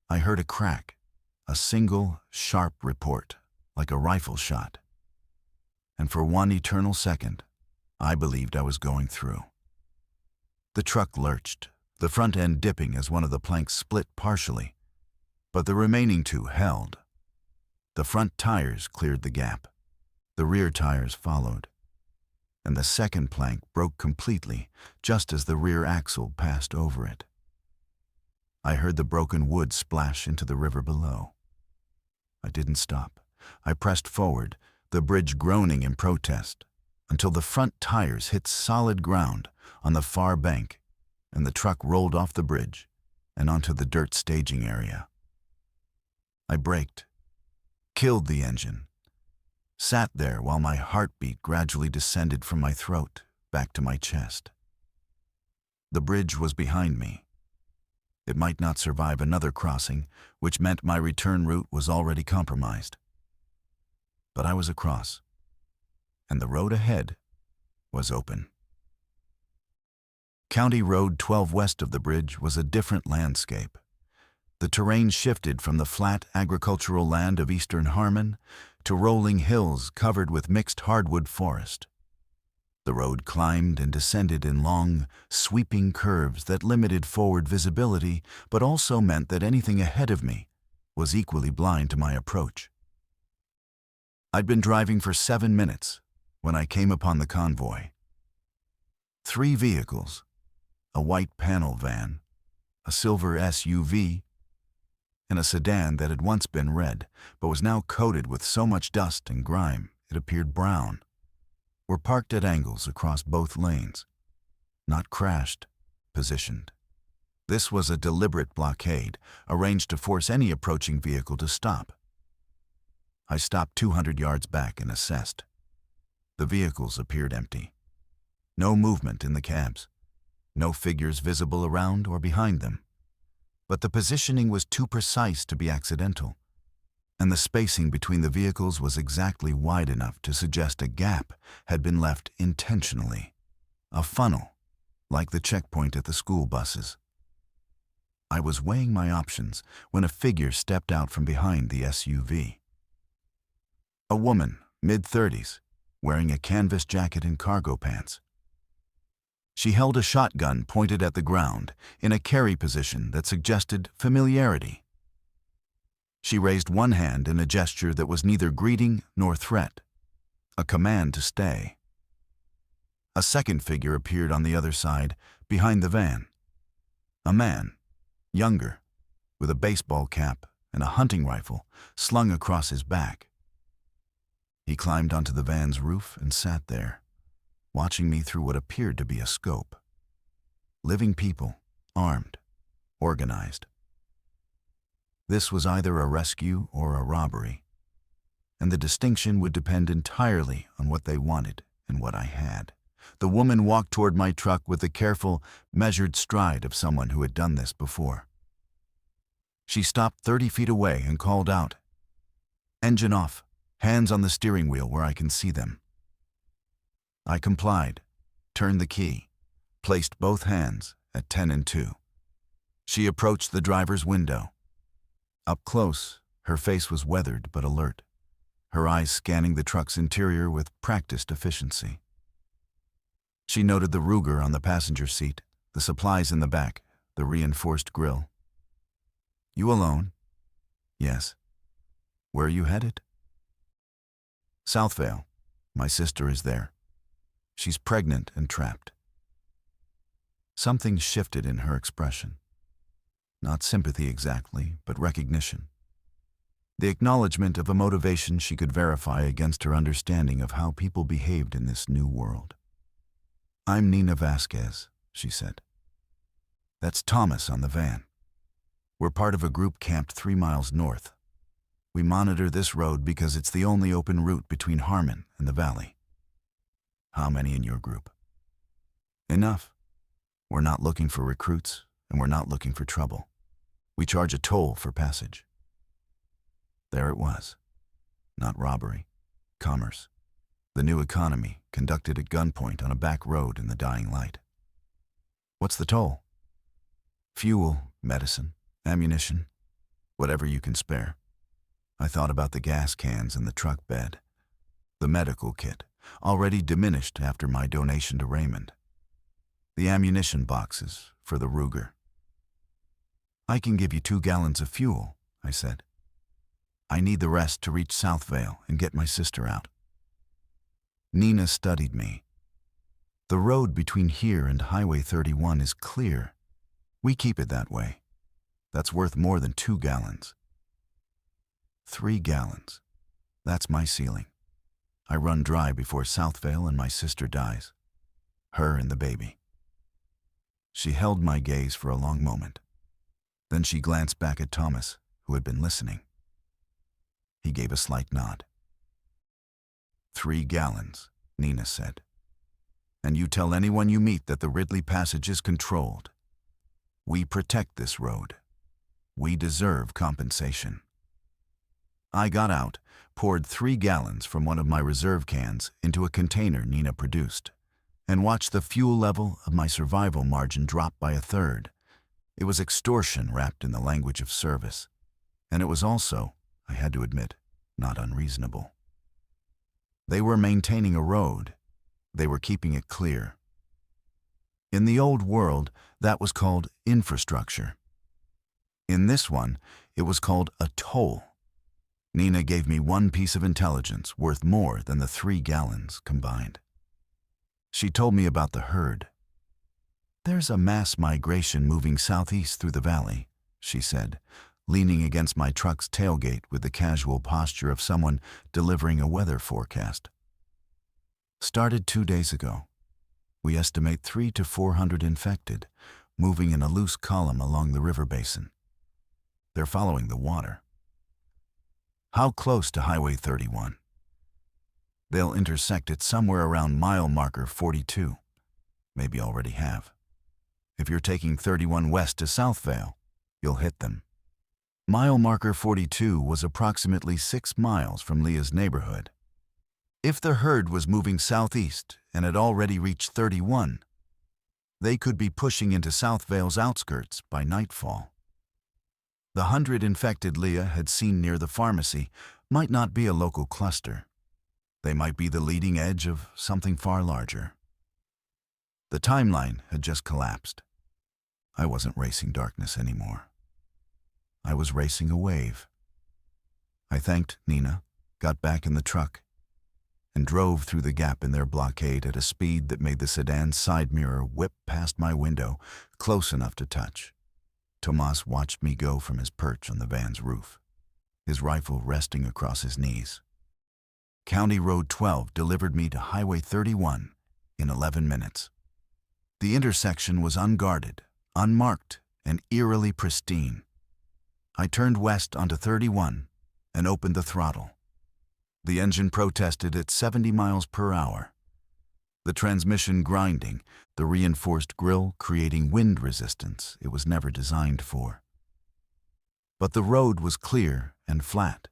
I heard a crack, a single, sharp report, like a rifle shot. And for one eternal second, I believed I was going through. The truck lurched, the front end dipping as one of the planks split partially, but the remaining 2 held. The front tires cleared the gap. The rear tires followed, and the second plank broke completely just as the rear axle passed over it. I heard the broken wood splash into the river below. I didn't stop. I pressed forward, the bridge groaning in protest, until the front tires hit solid ground on the far bank and the truck rolled off the bridge and onto the dirt staging area. I braked, killed the engine, sat there while my heartbeat gradually descended from my throat back to my chest. The bridge was behind me. It might not survive another crossing, which meant my return route was already compromised. But I was across, and the road ahead was open. County Road 12 west of the bridge was a different landscape. The terrain shifted from the flat agricultural land of eastern Harmon to rolling hills covered with mixed hardwood forest. The road climbed and descended in long, sweeping curves that limited forward visibility, but also meant that anything ahead of me was equally blind to my approach. I'd been driving for 7 minutes when I came upon the convoy. 3 vehicles, a white panel van, a silver SUV, and a sedan that had once been red, but was now coated with so much dust and grime it appeared brown, were parked at angles across both lanes. Not crashed, positioned. This was a deliberate blockade, arranged to force any approaching vehicle to stop. I stopped 200 yards back and assessed. The vehicles appeared empty. No movement in the cabs. No figures visible around or behind them. But the positioning was too precise to be accidental, and the spacing between the vehicles was exactly wide enough to suggest a gap had been left intentionally. A funnel, like the checkpoint at the school buses. I was weighing my options when a figure stepped out from behind the SUV. A woman, mid-30s, wearing a canvas jacket and cargo pants. She held a shotgun pointed at the ground in a carry position that suggested familiarity. She raised one hand in a gesture that was neither greeting nor threat, a command to stay. A second figure appeared on the other side, behind the van. A man, younger, with a baseball cap and a hunting rifle slung across his back. He climbed onto the van's roof and sat there, watching me through what appeared to be a scope. Living people, armed, organized. This was either a rescue or a robbery, and the distinction would depend entirely on what they wanted and what I had. The woman walked toward my truck with the careful, measured stride of someone who had done this before. She stopped 30 feet away and called out, "Engine off, hands on the steering wheel where I can see them." I complied, turned the key, placed both hands at 10 and 2. She approached the driver's window. Up close, her face was weathered but alert, her eyes scanning the truck's interior with practiced efficiency. She noted the Ruger on the passenger seat, the supplies in the back, the reinforced grille. "You alone?" "Yes." "Where are you headed?" "Southvale. My sister is there. She's pregnant and trapped." Something shifted in her expression. Not sympathy exactly, but recognition. The acknowledgement of a motivation she could verify against her understanding of how people behaved in this new world. "I'm Nina Vasquez," she said. "That's Thomas on the van. We're part of a group camped 3 miles north. We monitor this road because it's the only open route between Harmon and the valley." "How many in your group?" "Enough. We're not looking for recruits, and we're not looking for trouble. We charge a toll for passage." There it was. Not robbery. Commerce. The new economy, conducted at gunpoint on a back road in the dying light. "What's the toll?" "Fuel, medicine, ammunition, whatever you can spare." I thought about the gas cans in the truck bed, the medical kit, already diminished after my donation to Raymond, the ammunition boxes for the Ruger. "I can give you 2 gallons of fuel," I said. "I need the rest to reach Southvale and get my sister out." Nina studied me. "The road between here and Highway 31 is clear. We keep it that way. That's worth more than 2 gallons. 3 gallons. That's my ceiling. I run dry before Southvale and my sister dies. Her and the baby." She held my gaze for a long moment. Then she glanced back at Thomas, who had been listening. He gave a slight nod. 3 gallons, Nina said. "And you tell anyone you meet that the Ridley Passage is controlled. We protect this road. We deserve compensation." I got out, poured 3 gallons from one of my reserve cans into a container Nina produced, and watched the fuel level of my survival margin drop by 1/3. It was extortion wrapped in the language of service, and it was also, I had to admit, not unreasonable. They were maintaining a road. They were keeping it clear. In the old world, that was called infrastructure. In this one, it was called a toll. Nina gave me one piece of intelligence worth more than the 3 gallons combined. She told me about the herd. "There's a mass migration moving southeast through the valley," she said, leaning against my truck's tailgate with the casual posture of someone delivering a weather forecast. "Started 2 days ago. We estimate 300 to 400 infected, moving in a loose column along the river basin. They're following the water. How close to Highway 31? They'll intersect it somewhere around mile marker 42. Maybe already have. If you're taking 31 west to Southvale, you'll hit them. Mile marker 42 was approximately 6 miles from Leah's neighborhood. If the herd was moving southeast and had already reached 31, they could be pushing into Southvale's outskirts by nightfall. The 100 infected Leah had seen near the pharmacy might not be a local cluster. They might be the leading edge of something far larger. The timeline had just collapsed. I wasn't racing darkness anymore. I was racing a wave. I thanked Nina, got back in the truck, and drove through the gap in their blockade at a speed that made the sedan's side mirror whip past my window, close enough to touch. Tomas watched me go from his perch on the van's roof, his rifle resting across his knees. County Road 12 delivered me to Highway 31 in 11 minutes. The intersection was unguarded, unmarked, and eerily pristine. I turned west onto 31 and opened the throttle. The engine protested at 70 miles per hour. The transmission grinding, the reinforced grille creating wind resistance it was never designed for. But the road was clear and flat,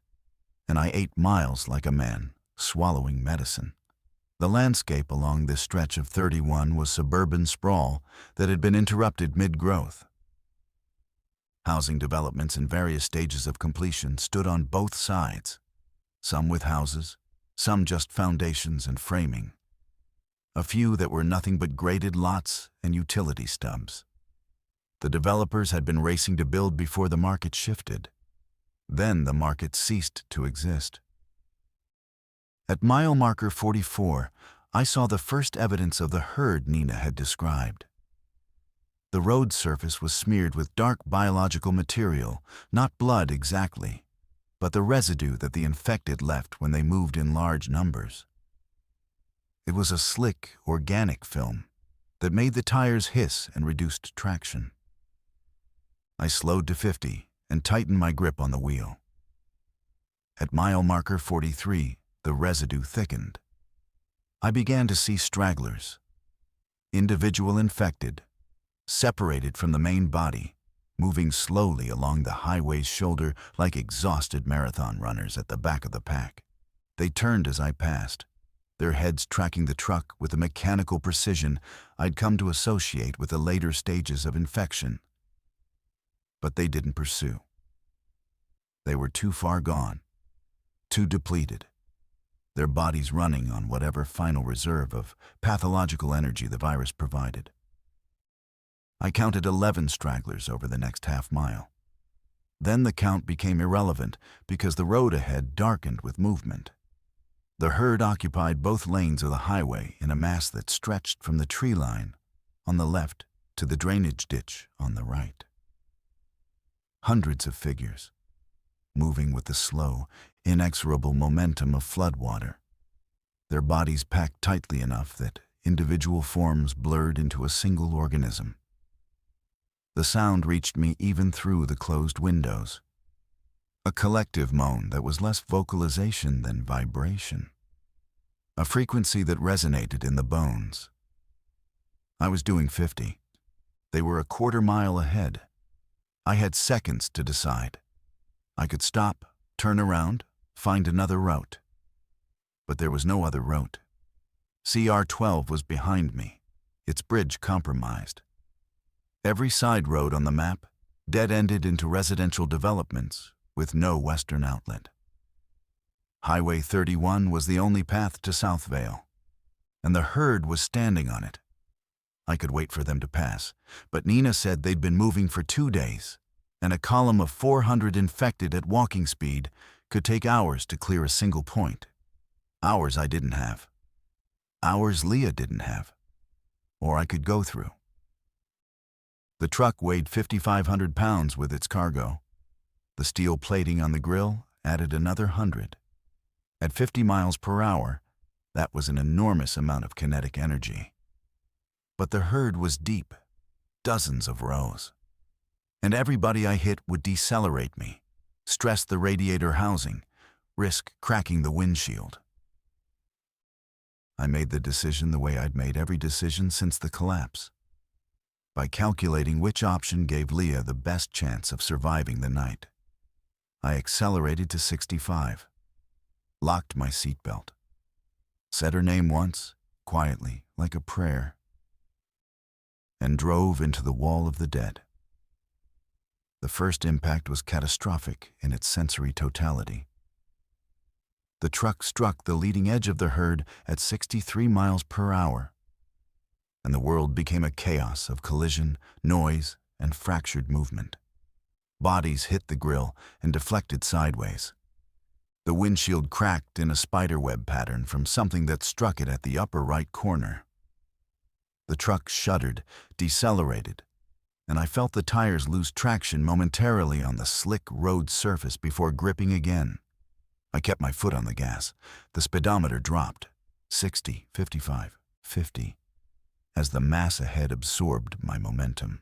and I 8 miles like a man, swallowing medicine. The landscape along this stretch of 31 was suburban sprawl that had been interrupted mid-growth. Housing developments in various stages of completion stood on both sides, some with houses, some just foundations and framing. A few that were nothing but graded lots and utility stubs. The developers had been racing to build before the market shifted. Then the market ceased to exist. At mile marker 44, I saw the first evidence of the herd Nina had described. The road surface was smeared with dark biological material, not blood exactly, but the residue that the infected left when they moved in large numbers. It was a slick, organic film that made the tires hiss and reduced traction. I slowed to 50 and tightened my grip on the wheel. At mile marker 43, the residue thickened. I began to see stragglers, individual infected, separated from the main body, moving slowly along the highway's shoulder like exhausted marathon runners at the back of the pack. They turned as I passed, their heads tracking the truck with the mechanical precision I'd come to associate with the later stages of infection. But they didn't pursue. They were too far gone, too depleted, their bodies running on whatever final reserve of pathological energy the virus provided. I counted 11 stragglers over the next half mile. Then the count became irrelevant because the road ahead darkened with movement. The herd occupied both lanes of the highway in a mass that stretched from the tree line on the left to the drainage ditch on the right. Hundreds of figures, moving with the slow, inexorable momentum of floodwater, their bodies packed tightly enough that individual forms blurred into a single organism. The sound reached me even through the closed windows. A collective moan that was less vocalization than vibration. A frequency that resonated in the bones. I was doing 50. They were a quarter mile ahead. I had seconds to decide. I could stop, turn around, find another route. But there was no other route. CR-12 was behind me, its bridge compromised. Every side road on the map dead-ended into residential developments with no western outlet. Highway 31 was the only path to Southvale, and the herd was standing on it. I could wait for them to pass, but Nina said they'd been moving for 2 days, and a column of 400 infected at walking speed could take hours to clear a single point. Hours I didn't have. Hours Leah didn't have, or I could go through. The truck weighed 5,500 pounds with its cargo. The steel plating on the grill added another 100. At 50 miles per hour, that was an enormous amount of kinetic energy. But the herd was deep, dozens of rows. And everybody I hit would decelerate me, stress the radiator housing, risk cracking the windshield. I made the decision the way I'd made every decision since the collapse, by calculating which option gave Leah the best chance of surviving the night. I accelerated to 65, locked my seatbelt, said her name once, quietly, like a prayer, and drove into the wall of the dead. The first impact was catastrophic in its sensory totality. The truck struck the leading edge of the herd at 63 miles per hour, and the world became a chaos of collision, noise, and fractured movement. Bodies hit the grill and deflected sideways. The windshield cracked in a spiderweb pattern from something that struck it at the upper right corner. The truck shuddered, decelerated, and I felt the tires lose traction momentarily on the slick road surface before gripping again. I kept my foot on the gas. The speedometer dropped, 60, 55, 50, as the mass ahead absorbed my momentum.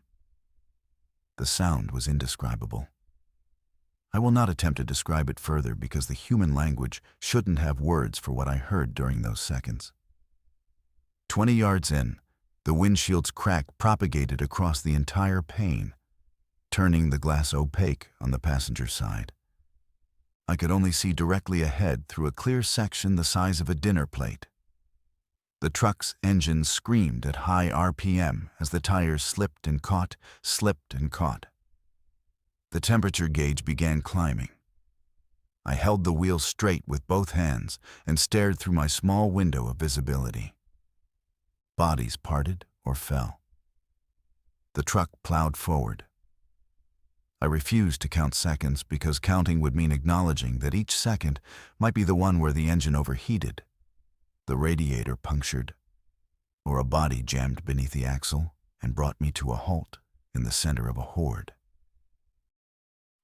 The sound was indescribable. I will not attempt to describe it further because the human language shouldn't have words for what I heard during those seconds. 20 yards in, the windshield's crack propagated across the entire pane, turning the glass opaque on the passenger side. I could only see directly ahead through a clear section the size of a dinner plate. The truck's engine screamed at high RPM as the tires slipped and caught, slipped and caught. The temperature gauge began climbing. I held the wheel straight with both hands and stared through my small window of visibility. Bodies parted or fell. The truck plowed forward. I refused to count seconds because counting would mean acknowledging that each second might be the one where the engine overheated, the radiator punctured, or a body jammed beneath the axle and brought me to a halt in the center of a horde.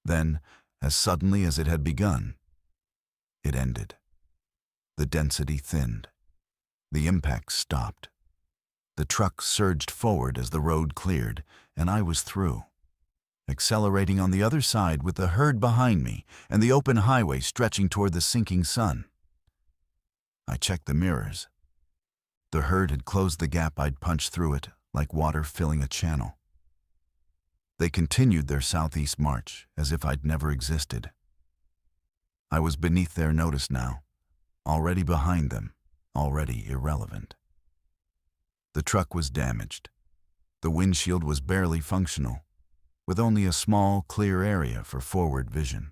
Then, as suddenly as it had begun, it ended. The density thinned. The impact stopped. The truck surged forward as the road cleared, and I was through, accelerating on the other side with the herd behind me and the open highway stretching toward the sinking sun. I checked the mirrors. The herd had closed the gap I'd punched through it, like water filling a channel. They continued their southeast march as if I'd never existed. I was beneath their notice now, already behind them, already irrelevant. The truck was damaged. The windshield was barely functional, with only a small, clear area for forward vision.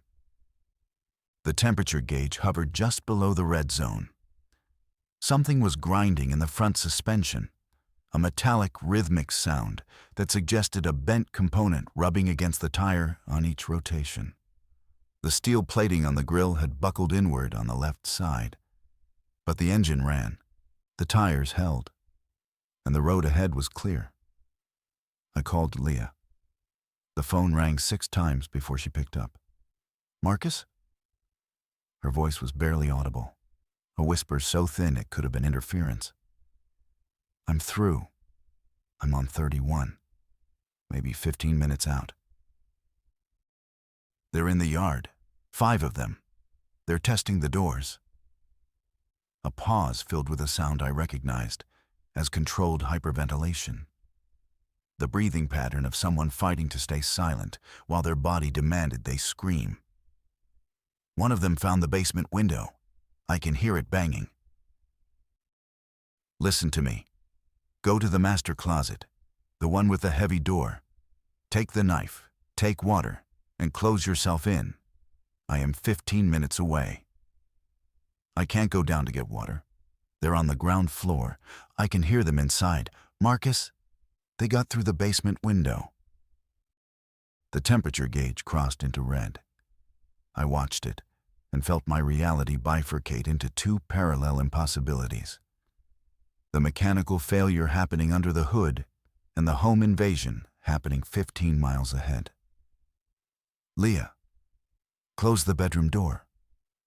The temperature gauge hovered just below the red zone. Something was grinding in the front suspension, a metallic, rhythmic sound that suggested a bent component rubbing against the tire on each rotation. The steel plating on the grille had buckled inward on the left side, but the engine ran, the tires held, and the road ahead was clear. I called Leah. The phone rang 6 times before she picked up. "Marcus?" Her voice was barely audible, a whisper so thin it could have been interference. "I'm through. I'm on 31, maybe 15 minutes out. They're in the yard, 5 of them. They're testing the doors." A pause filled with a sound I recognized as controlled hyperventilation. The breathing pattern of someone fighting to stay silent while their body demanded they scream. "One of them found the basement window. I can hear it banging." "Listen to me. Go to the master closet, the one with the heavy door. Take the knife, take water, and close yourself in. I am 15 minutes away." "I can't go down to get water. They're on the ground floor. I can hear them inside. Marcus, they got through the basement window." The temperature gauge crossed into red. I watched it and felt my reality bifurcate into 2 parallel impossibilities. The mechanical failure happening under the hood and the home invasion happening 15 miles ahead. "Leah, close the bedroom door.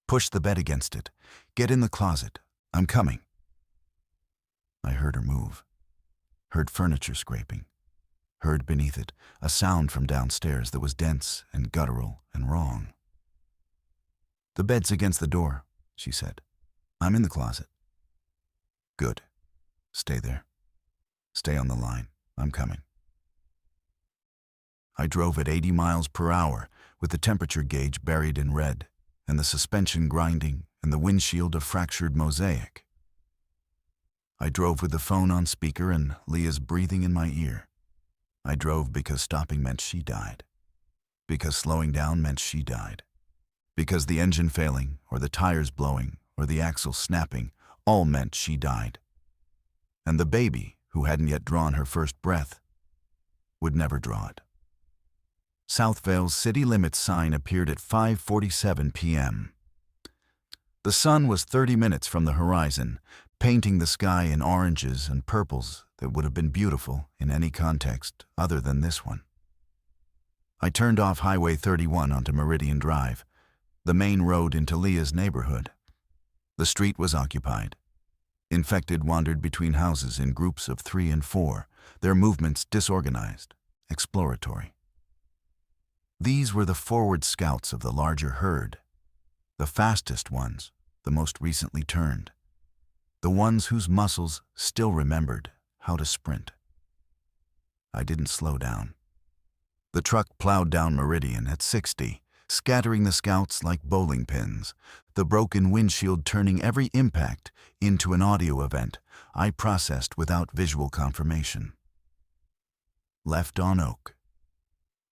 Push the bed against it. Get in the closet. I'm coming." I heard her move, heard furniture scraping, heard beneath it a sound from downstairs that was dense and guttural and wrong. "The bed's against the door," she said. "I'm in the closet." "Good. Stay there. Stay on the line. I'm coming." I drove at 80 miles per hour with the temperature gauge buried in red and the suspension grinding and the windshield a fractured mosaic. I drove with the phone on speaker and Leah's breathing in my ear. I drove because stopping meant she died. Because slowing down meant she died. Because the engine failing, or the tires blowing, or the axle snapping, all meant she died. And the baby, who hadn't yet drawn her first breath, would never draw it. Southvale's city limits sign appeared at 5:47 p.m. The sun was 30 minutes from the horizon, painting the sky in oranges and purples that would have been beautiful in any context other than this one. I turned off Highway 31 onto Meridian Drive, the main road into Leah's neighborhood. The street was occupied. Infected wandered between houses in groups of 3 and 4, their movements disorganized, exploratory. These were the forward scouts of the larger herd, the fastest ones, the most recently turned, the ones whose muscles still remembered how to sprint. I didn't slow down. The truck plowed down Meridian at 60, scattering the scouts like bowling pins, the broken windshield turning every impact into an audio event I processed without visual confirmation. Left on Oak.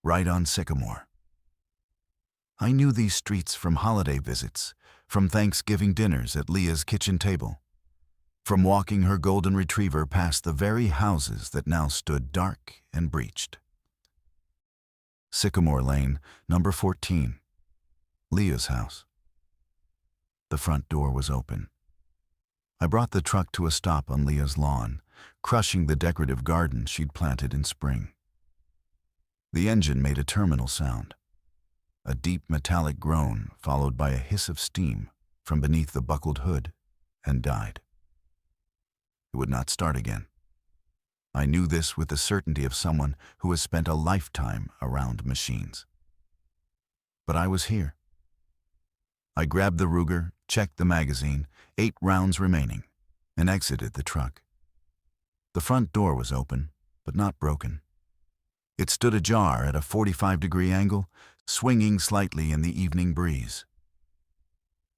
Right on Sycamore. I knew these streets from holiday visits, from Thanksgiving dinners at Leah's kitchen table, from walking her golden retriever past the very houses that now stood dark and breached. Sycamore Lane, number 14. Leah's house. The front door was open. I brought the truck to a stop on Leah's lawn, crushing the decorative garden she'd planted in spring. The engine made a terminal sound, a deep metallic groan followed by a hiss of steam from beneath the buckled hood, and died. It would not start again. I knew this with the certainty of someone who has spent a lifetime around machines. But I was here. I grabbed the Ruger, checked the magazine, 8 rounds remaining, and exited the truck. The front door was open, but not broken. It stood ajar at a 45-degree angle, swinging slightly in the evening breeze.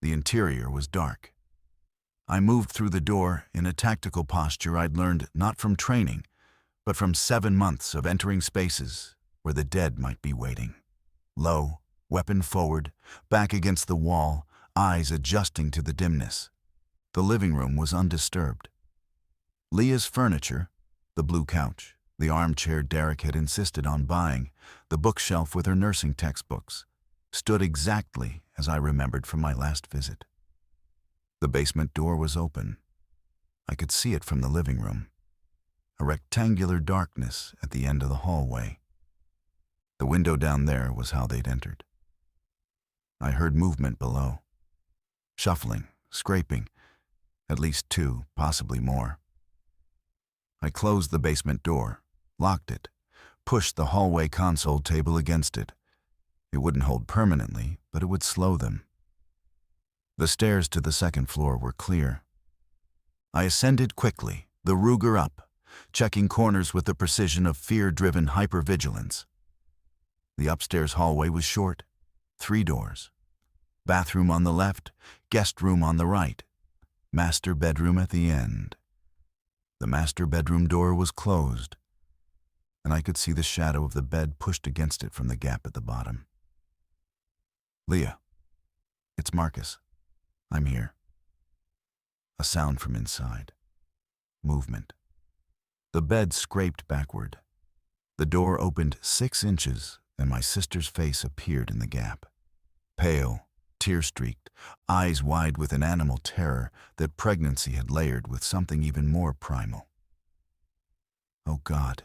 The interior was dark. I moved through the door in a tactical posture I'd learned not from training, but from 7 months of entering spaces where the dead might be waiting. Low, weapon forward, back against the wall, eyes adjusting to the dimness. The living room was undisturbed. Leah's furniture, the blue couch, the armchair Derek had insisted on buying, the bookshelf with her nursing textbooks, stood exactly as I remembered from my last visit. The basement door was open. I could see it from the living room, a rectangular darkness at the end of the hallway. The window down there was how they'd entered. I heard movement below. Shuffling, scraping, at least 2, possibly more. I closed the basement door, locked it, pushed the hallway console table against it. It wouldn't hold permanently, but it would slow them. The stairs to the second floor were clear. I ascended quickly, the Ruger up, checking corners with the precision of fear-driven hypervigilance. The upstairs hallway was short, 3 doors. Bathroom on the left, guest room on the right, master bedroom at the end. The master bedroom door was closed, and I could see the shadow of the bed pushed against it from the gap at the bottom. "Leah, it's Marcus. I'm here." A sound from inside. Movement. The bed scraped backward. The door opened 6 inches, and my sister's face appeared in the gap. Pale, tear-streaked, eyes wide with an animal terror that pregnancy had layered with something even more primal. Oh God.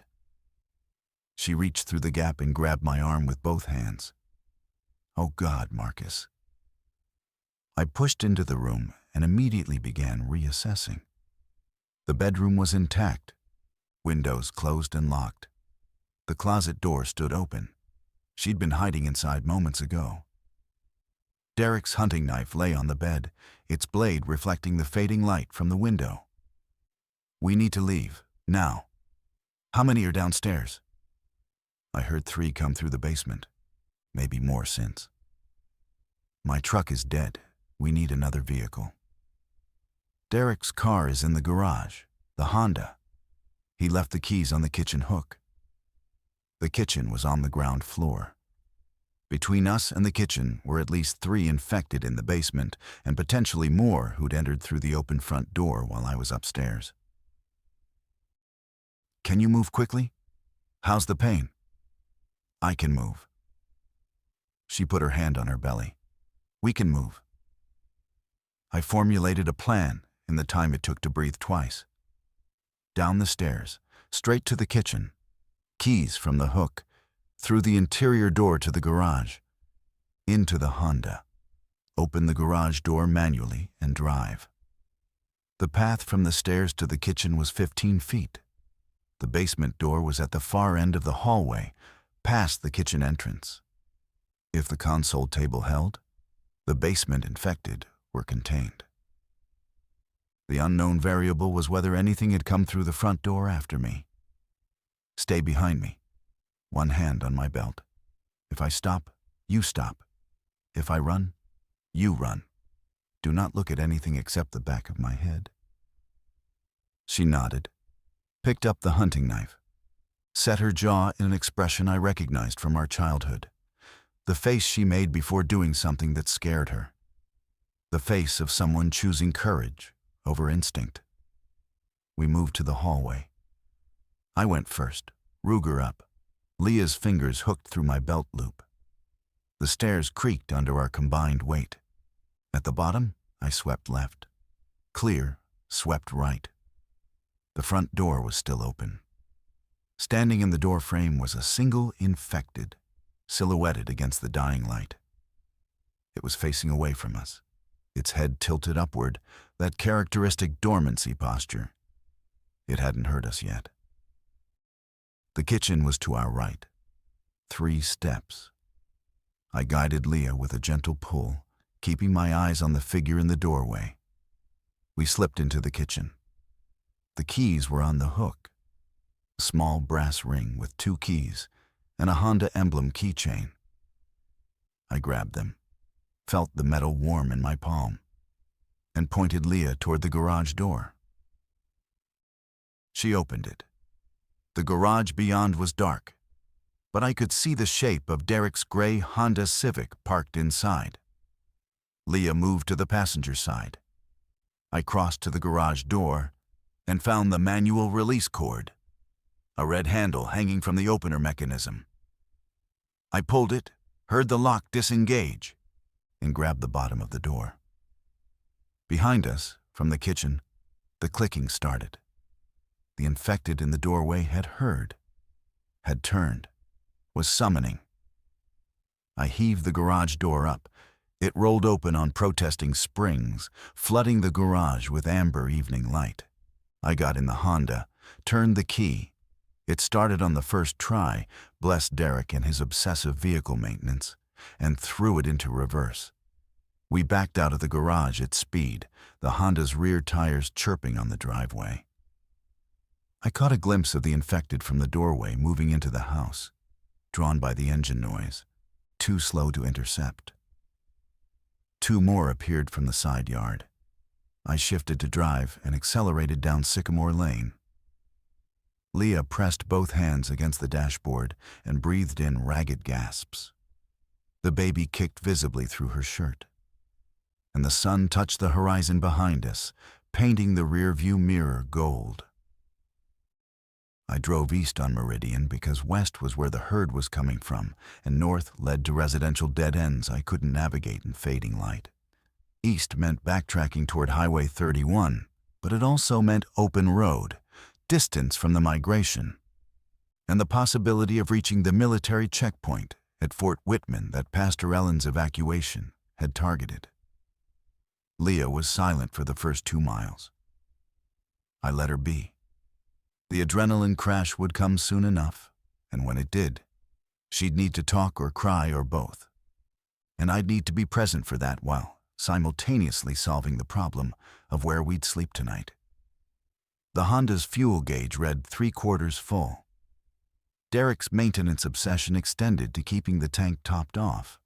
She reached through the gap and grabbed my arm with both hands. Oh God, Marcus. I pushed into the room and immediately began reassessing. The bedroom was intact, windows closed and locked. The closet door stood open. She'd been hiding inside moments ago. Derek's hunting knife lay on the bed, its blade reflecting the fading light from the window. "We need to leave, now. How many are downstairs?" I heard 3 come through the basement, maybe more since. "My truck is dead. We need another vehicle." "Derek's car is in the garage, the Honda. He left the keys on the kitchen hook." The kitchen was on the ground floor. Between us and the kitchen were at least 3 infected in the basement, and potentially more who'd entered through the open front door while I was upstairs. "Can you move quickly? How's the pain?" "I can move." She put her hand on her belly. "We can move." I formulated a plan in the time it took to breathe twice. Down the stairs, straight to the kitchen, keys from the hook, through the interior door to the garage, into the Honda. Open the garage door manually and drive. The path from the stairs to the kitchen was 15 feet. The basement door was at the far end of the hallway, past the kitchen entrance. If the console table held, the basement infected were contained. The unknown variable was whether anything had come through the front door after me. "Stay behind me. One hand on my belt. If I stop, you stop. If I run, you run. Do not look at anything except the back of my head." She nodded, picked up the hunting knife, set her jaw in an expression I recognized from our childhood. The face she made before doing something that scared her. The face of someone choosing courage over instinct. We moved to the hallway. I went first, Ruger up, Leah's fingers hooked through my belt loop. The stairs creaked under our combined weight. At the bottom, I swept left. Clear, swept right. The front door was still open. Standing in the door frame was a single infected, silhouetted against the dying light. It was facing away from us, its head tilted upward, that characteristic dormancy posture. It hadn't hurt us yet. The kitchen was to our right. 3 steps. I guided Leah with a gentle pull, keeping my eyes on the figure in the doorway. We slipped into the kitchen. The keys were on the hook. A small brass ring with 2 keys and a Honda emblem keychain. I grabbed them, felt the metal warm in my palm, and pointed Leah toward the garage door. She opened it. The garage beyond was dark, but I could see the shape of Derek's gray Honda Civic parked inside. Leah moved to the passenger side. I crossed to the garage door and found the manual release cord, a red handle hanging from the opener mechanism. I pulled it, heard the lock disengage, and grabbed the bottom of the door. Behind us, from the kitchen, the clicking started. The infected in the doorway had heard, had turned, was summoning. I heaved the garage door up. It rolled open on protesting springs, flooding the garage with amber evening light. I got in the Honda, turned the key. It started on the first try, bless Derek and his obsessive vehicle maintenance, and threw it into reverse. We backed out of the garage at speed, the Honda's rear tires chirping on the driveway. I caught a glimpse of the infected from the doorway moving into the house, drawn by the engine noise, too slow to intercept. 2 more appeared from the side yard. I shifted to drive and accelerated down Sycamore Lane. Leah pressed both hands against the dashboard and breathed in ragged gasps. The baby kicked visibly through her shirt, and the sun touched the horizon behind us, painting the rearview mirror gold. I drove east on Meridian because west was where the herd was coming from, and north led to residential dead ends I couldn't navigate in fading light. East meant backtracking toward Highway 31, but it also meant open road, distance from the migration, and the possibility of reaching the military checkpoint at Fort Whitman that Pastor Ellen's evacuation had targeted. Leah was silent for the first 2 miles. I let her be. The adrenaline crash would come soon enough, and when it did, she'd need to talk or cry or both. And I'd need to be present for that while simultaneously solving the problem of where we'd sleep tonight. The Honda's fuel gauge read 3/4 full. Derek's maintenance obsession extended to keeping the tank topped off.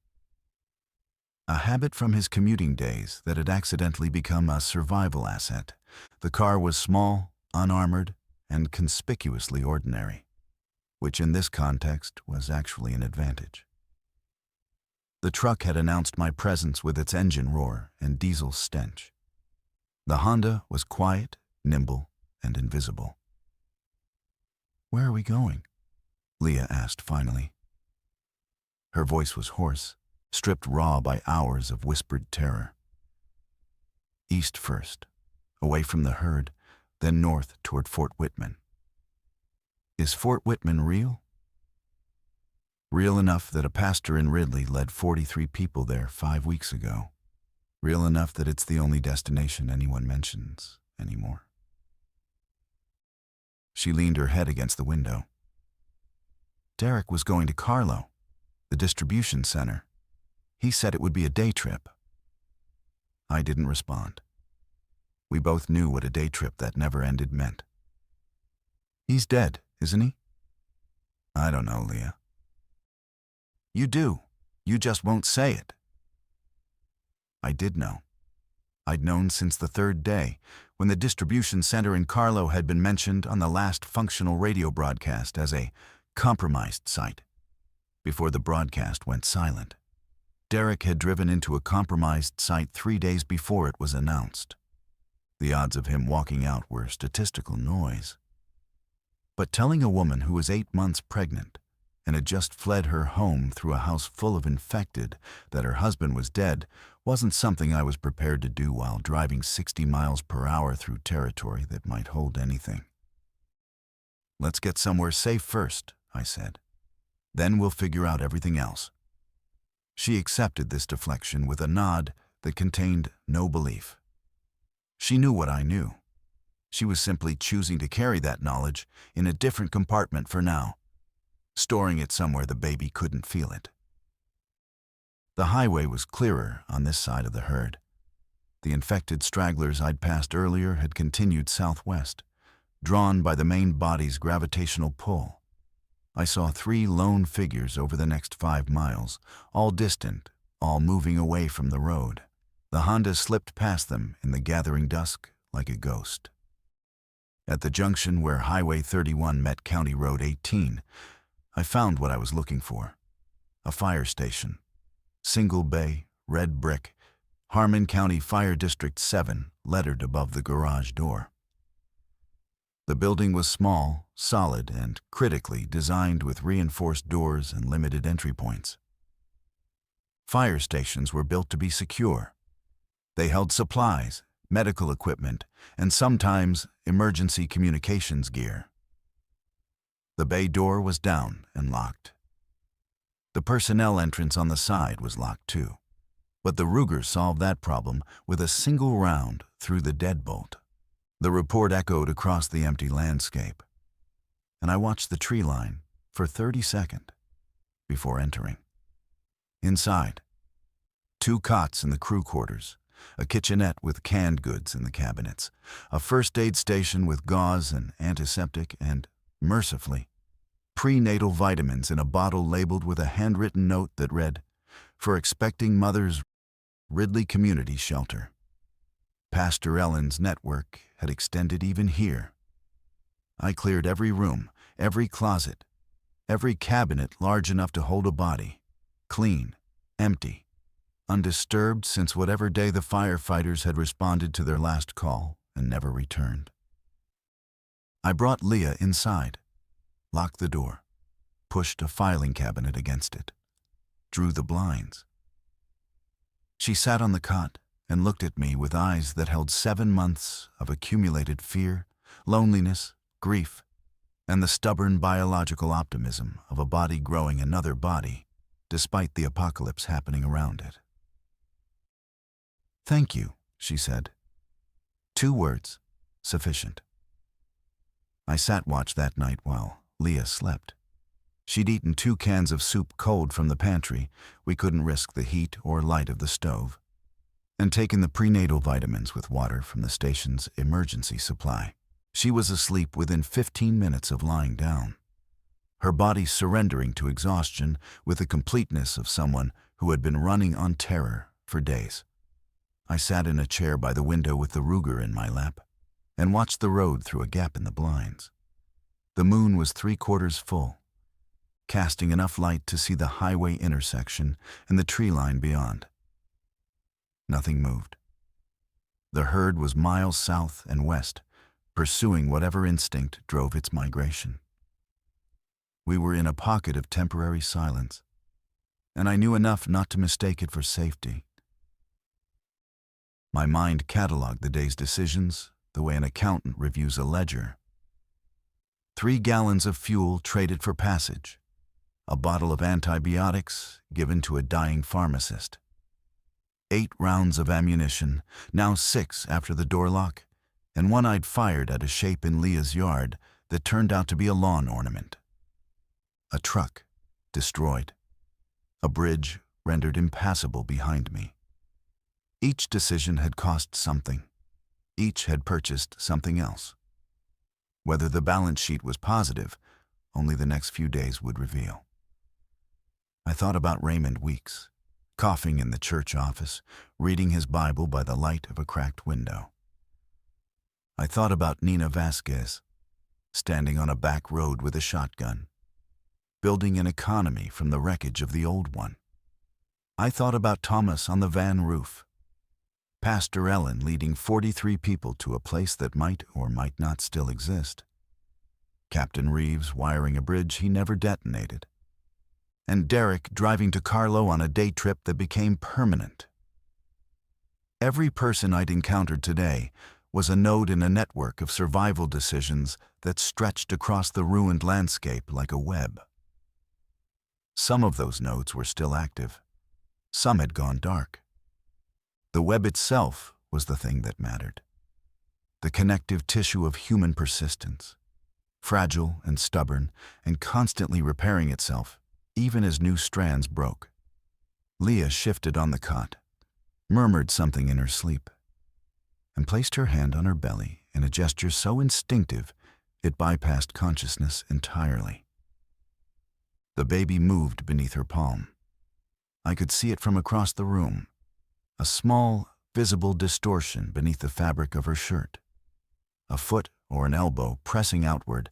A habit from his commuting days that had accidentally become a survival asset. The car was small, unarmored, and conspicuously ordinary, which in this context was actually an advantage. The truck had announced my presence with its engine roar and diesel stench. The Honda was quiet, nimble, and invisible. "Where are we going?" Leah asked finally. Her voice was hoarse, stripped raw by hours of whispered terror. "East first, away from the herd, then north toward Fort Whitman." "Is Fort Whitman real?" "Real enough that a pastor in Ridley led 43 people there 5 weeks ago. Real enough that it's the only destination anyone mentions anymore." She leaned her head against the window. "Derek was going to Carlo, the distribution center. He said it would be a day trip." I didn't respond. We both knew what a day trip that never ended meant. "He's dead, isn't he?" "I don't know, Leah." "You do. You just won't say it." I did know. I'd known since the 3rd day, when the distribution center in Carlo had been mentioned on the last functional radio broadcast as a compromised site, before the broadcast went silent. Derek had driven into a compromised site 3 days before it was announced. The odds of him walking out were statistical noise. But telling a woman who was 8 months pregnant and had just fled her home through a house full of infected that her husband was dead wasn't something I was prepared to do while driving 60 miles per hour through territory that might hold anything. "Let's get somewhere safe first," I said. "Then we'll figure out everything else." She accepted this deflection with a nod that contained no belief. She knew what I knew. She was simply choosing to carry that knowledge in a different compartment for now, storing it somewhere the baby couldn't feel it. The highway was clearer on this side of the herd. The infected stragglers I'd passed earlier had continued southwest, drawn by the main body's gravitational pull. I saw 3 lone figures over the next 5 miles, all distant, all moving away from the road. The Honda slipped past them in the gathering dusk like a ghost. At the junction where Highway 31 met County Road 18, I found what I was looking for: a fire station. Single bay, red brick, Harmon County Fire District 7, lettered above the garage door. The building was small, solid, and critically designed with reinforced doors and limited entry points. Fire stations were built to be secure. They held supplies, medical equipment, and sometimes emergency communications gear. The bay door was down and locked. The personnel entrance on the side was locked too, but the Ruger solved that problem with a single round through the deadbolt. The report echoed across the empty landscape, and I watched the tree line for 30 seconds before entering. Inside, 2 cots in the crew quarters, a kitchenette with canned goods in the cabinets, a first aid station with gauze and antiseptic, and, mercifully, prenatal vitamins in a bottle labeled with a handwritten note that read, "For expecting mothers, Ridley Community Shelter." Pastor Ellen's network had extended even here. I cleared every room, every closet, every cabinet large enough to hold a body, clean, empty, undisturbed since whatever day the firefighters had responded to their last call and never returned. I brought Leah inside, locked the door, pushed a filing cabinet against it, drew the blinds. She sat on the cot and looked at me with eyes that held 7 months of accumulated fear, loneliness, grief, and the stubborn biological optimism of a body growing another body, despite the apocalypse happening around it. "Thank you," she said. 2 words, sufficient. I sat watch that night while Leah slept. She'd eaten 2 cans of soup cold from the pantry. We couldn't risk the heat or light of the stove. And taken the prenatal vitamins with water from the station's emergency supply. She was asleep within 15 minutes of lying down, her body surrendering to exhaustion with the completeness of someone who had been running on terror for days. I sat in a chair by the window with the Ruger in my lap and watched the road through a gap in the blinds. The moon was 3/4 full, casting enough light to see the highway intersection and the tree line beyond. Nothing moved. The herd was miles south and west, pursuing whatever instinct drove its migration. We were in a pocket of temporary silence, and I knew enough not to mistake it for safety. My mind cataloged the day's decisions the way an accountant reviews a ledger. 3 gallons of fuel traded for passage, a bottle of antibiotics given to a dying pharmacist, 8 rounds of ammunition, now 6 after the door lock, and one I'd fired at a shape in Leah's yard that turned out to be a lawn ornament. A truck, destroyed. A bridge rendered impassable behind me. Each decision had cost something. Each had purchased something else. Whether the balance sheet was positive, only the next few days would reveal. I thought about Raymond Weeks, coughing in the church office, reading his Bible by the light of a cracked window. I thought about Nina Vasquez, standing on a back road with a shotgun, building an economy from the wreckage of the old one. I thought about Thomas on the van roof, Pastor Ellen leading 43 people to a place that might or might not still exist, Captain Reeves wiring a bridge he never detonated, and Derek driving to Carlo on a day trip that became permanent. Every person I'd encountered today was a node in a network of survival decisions that stretched across the ruined landscape like a web. Some of those nodes were still active. Some had gone dark. The web itself was the thing that mattered. The connective tissue of human persistence, fragile and stubborn and constantly repairing itself, even as new strands broke. Leah shifted on the cot, murmured something in her sleep, and placed her hand on her belly in a gesture so instinctive it bypassed consciousness entirely. The baby moved beneath her palm. I could see it from across the room, a small, visible distortion beneath the fabric of her shirt, a foot or an elbow pressing outward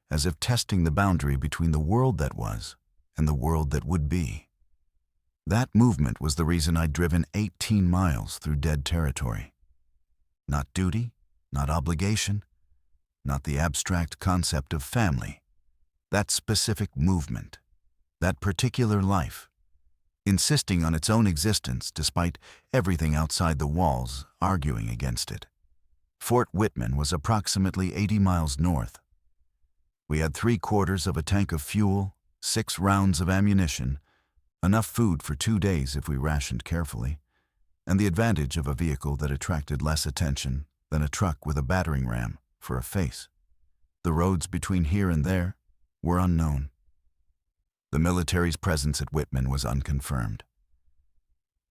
as if testing the boundary between the world that was and the world that would be. That movement was the reason I'd driven 18 miles through dead territory. Not duty, not obligation, not the abstract concept of family. That specific movement, that particular life, insisting on its own existence despite everything outside the walls arguing against it. Fort Whitman was approximately 80 miles north. We had 3/4 of a tank of fuel, 6 rounds of ammunition, enough food for 2 days if we rationed carefully, and the advantage of a vehicle that attracted less attention than a truck with a battering ram for a face. The roads between here and there were unknown. The military's presence at Whitman was unconfirmed.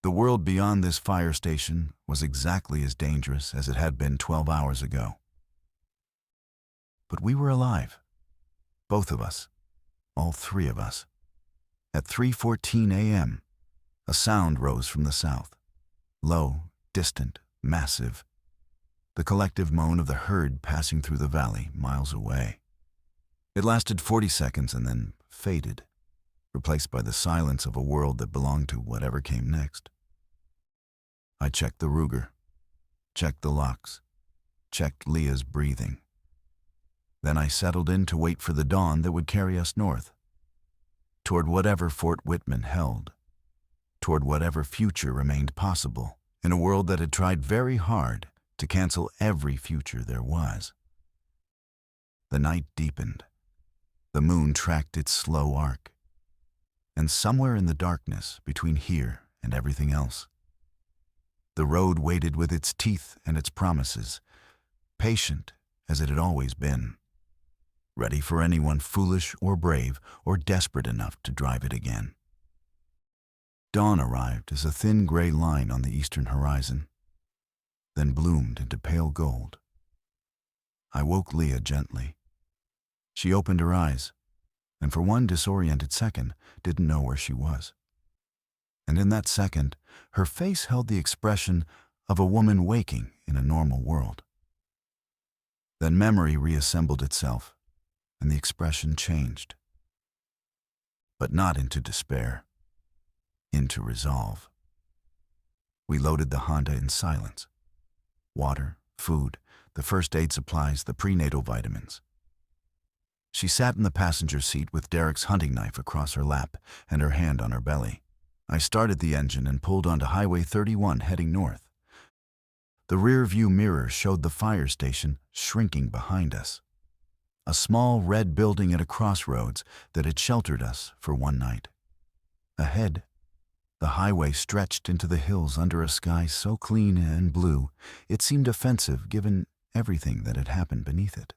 The world beyond this fire station was exactly as dangerous as it had been 12 hours ago. But we were alive, both of us, all 3 of us. At 3:14 a.m., a sound rose from the south, low, distant, massive, the collective moan of the herd passing through the valley miles away. It lasted 40 seconds and then faded, replaced by the silence of a world that belonged to whatever came next. I checked the Ruger, checked the locks, checked Leah's breathing. Then I settled in to wait for the dawn that would carry us north, toward whatever Fort Whitman held, toward whatever future remained possible in a world that had tried very hard to cancel every future there was. The night deepened. The moon tracked its slow arc. And somewhere in the darkness between here and everything else, the road waited with its teeth and its promises, patient as it had always been. ready for anyone foolish or brave or desperate enough to drive it again. Dawn arrived as a thin gray line on the eastern horizon, then bloomed into pale gold. I woke Leah gently. She opened her eyes, and for one disoriented second didn't know where she was. And in that second, her face held the expression of a woman waking in a normal world. Then memory reassembled itself, and the expression changed. But not into despair, into resolve. We loaded the Honda in silence. Water, food, the first aid supplies, the prenatal vitamins. She sat in the passenger seat with Derek's hunting knife across her lap and her hand on her belly. I started the engine and pulled onto Highway 31 heading north. The rear-view mirror showed the fire station shrinking behind us. A small red building at a crossroads that had sheltered us for one night. Ahead, the highway stretched into the hills under a sky so clean and blue, it seemed offensive given everything that had happened beneath it.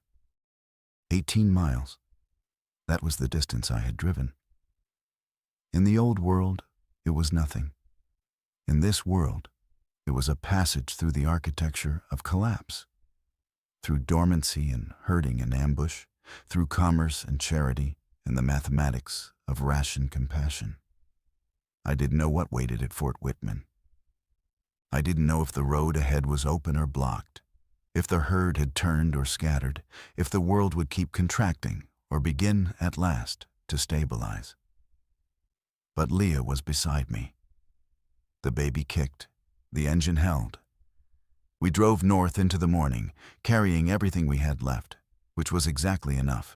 18 miles. That was the distance I had driven. In the old world, it was nothing. In this world, it was a passage through the architecture of collapse, through dormancy and herding and ambush, through commerce and charity and the mathematics of ration compassion. I didn't know what waited at Fort Whitman. I didn't know if the road ahead was open or blocked, if the herd had turned or scattered, if the world would keep contracting or begin at last to stabilize. But Leah was beside me. The baby kicked, the engine held. We drove north into the morning, carrying everything we had left, which was exactly enough.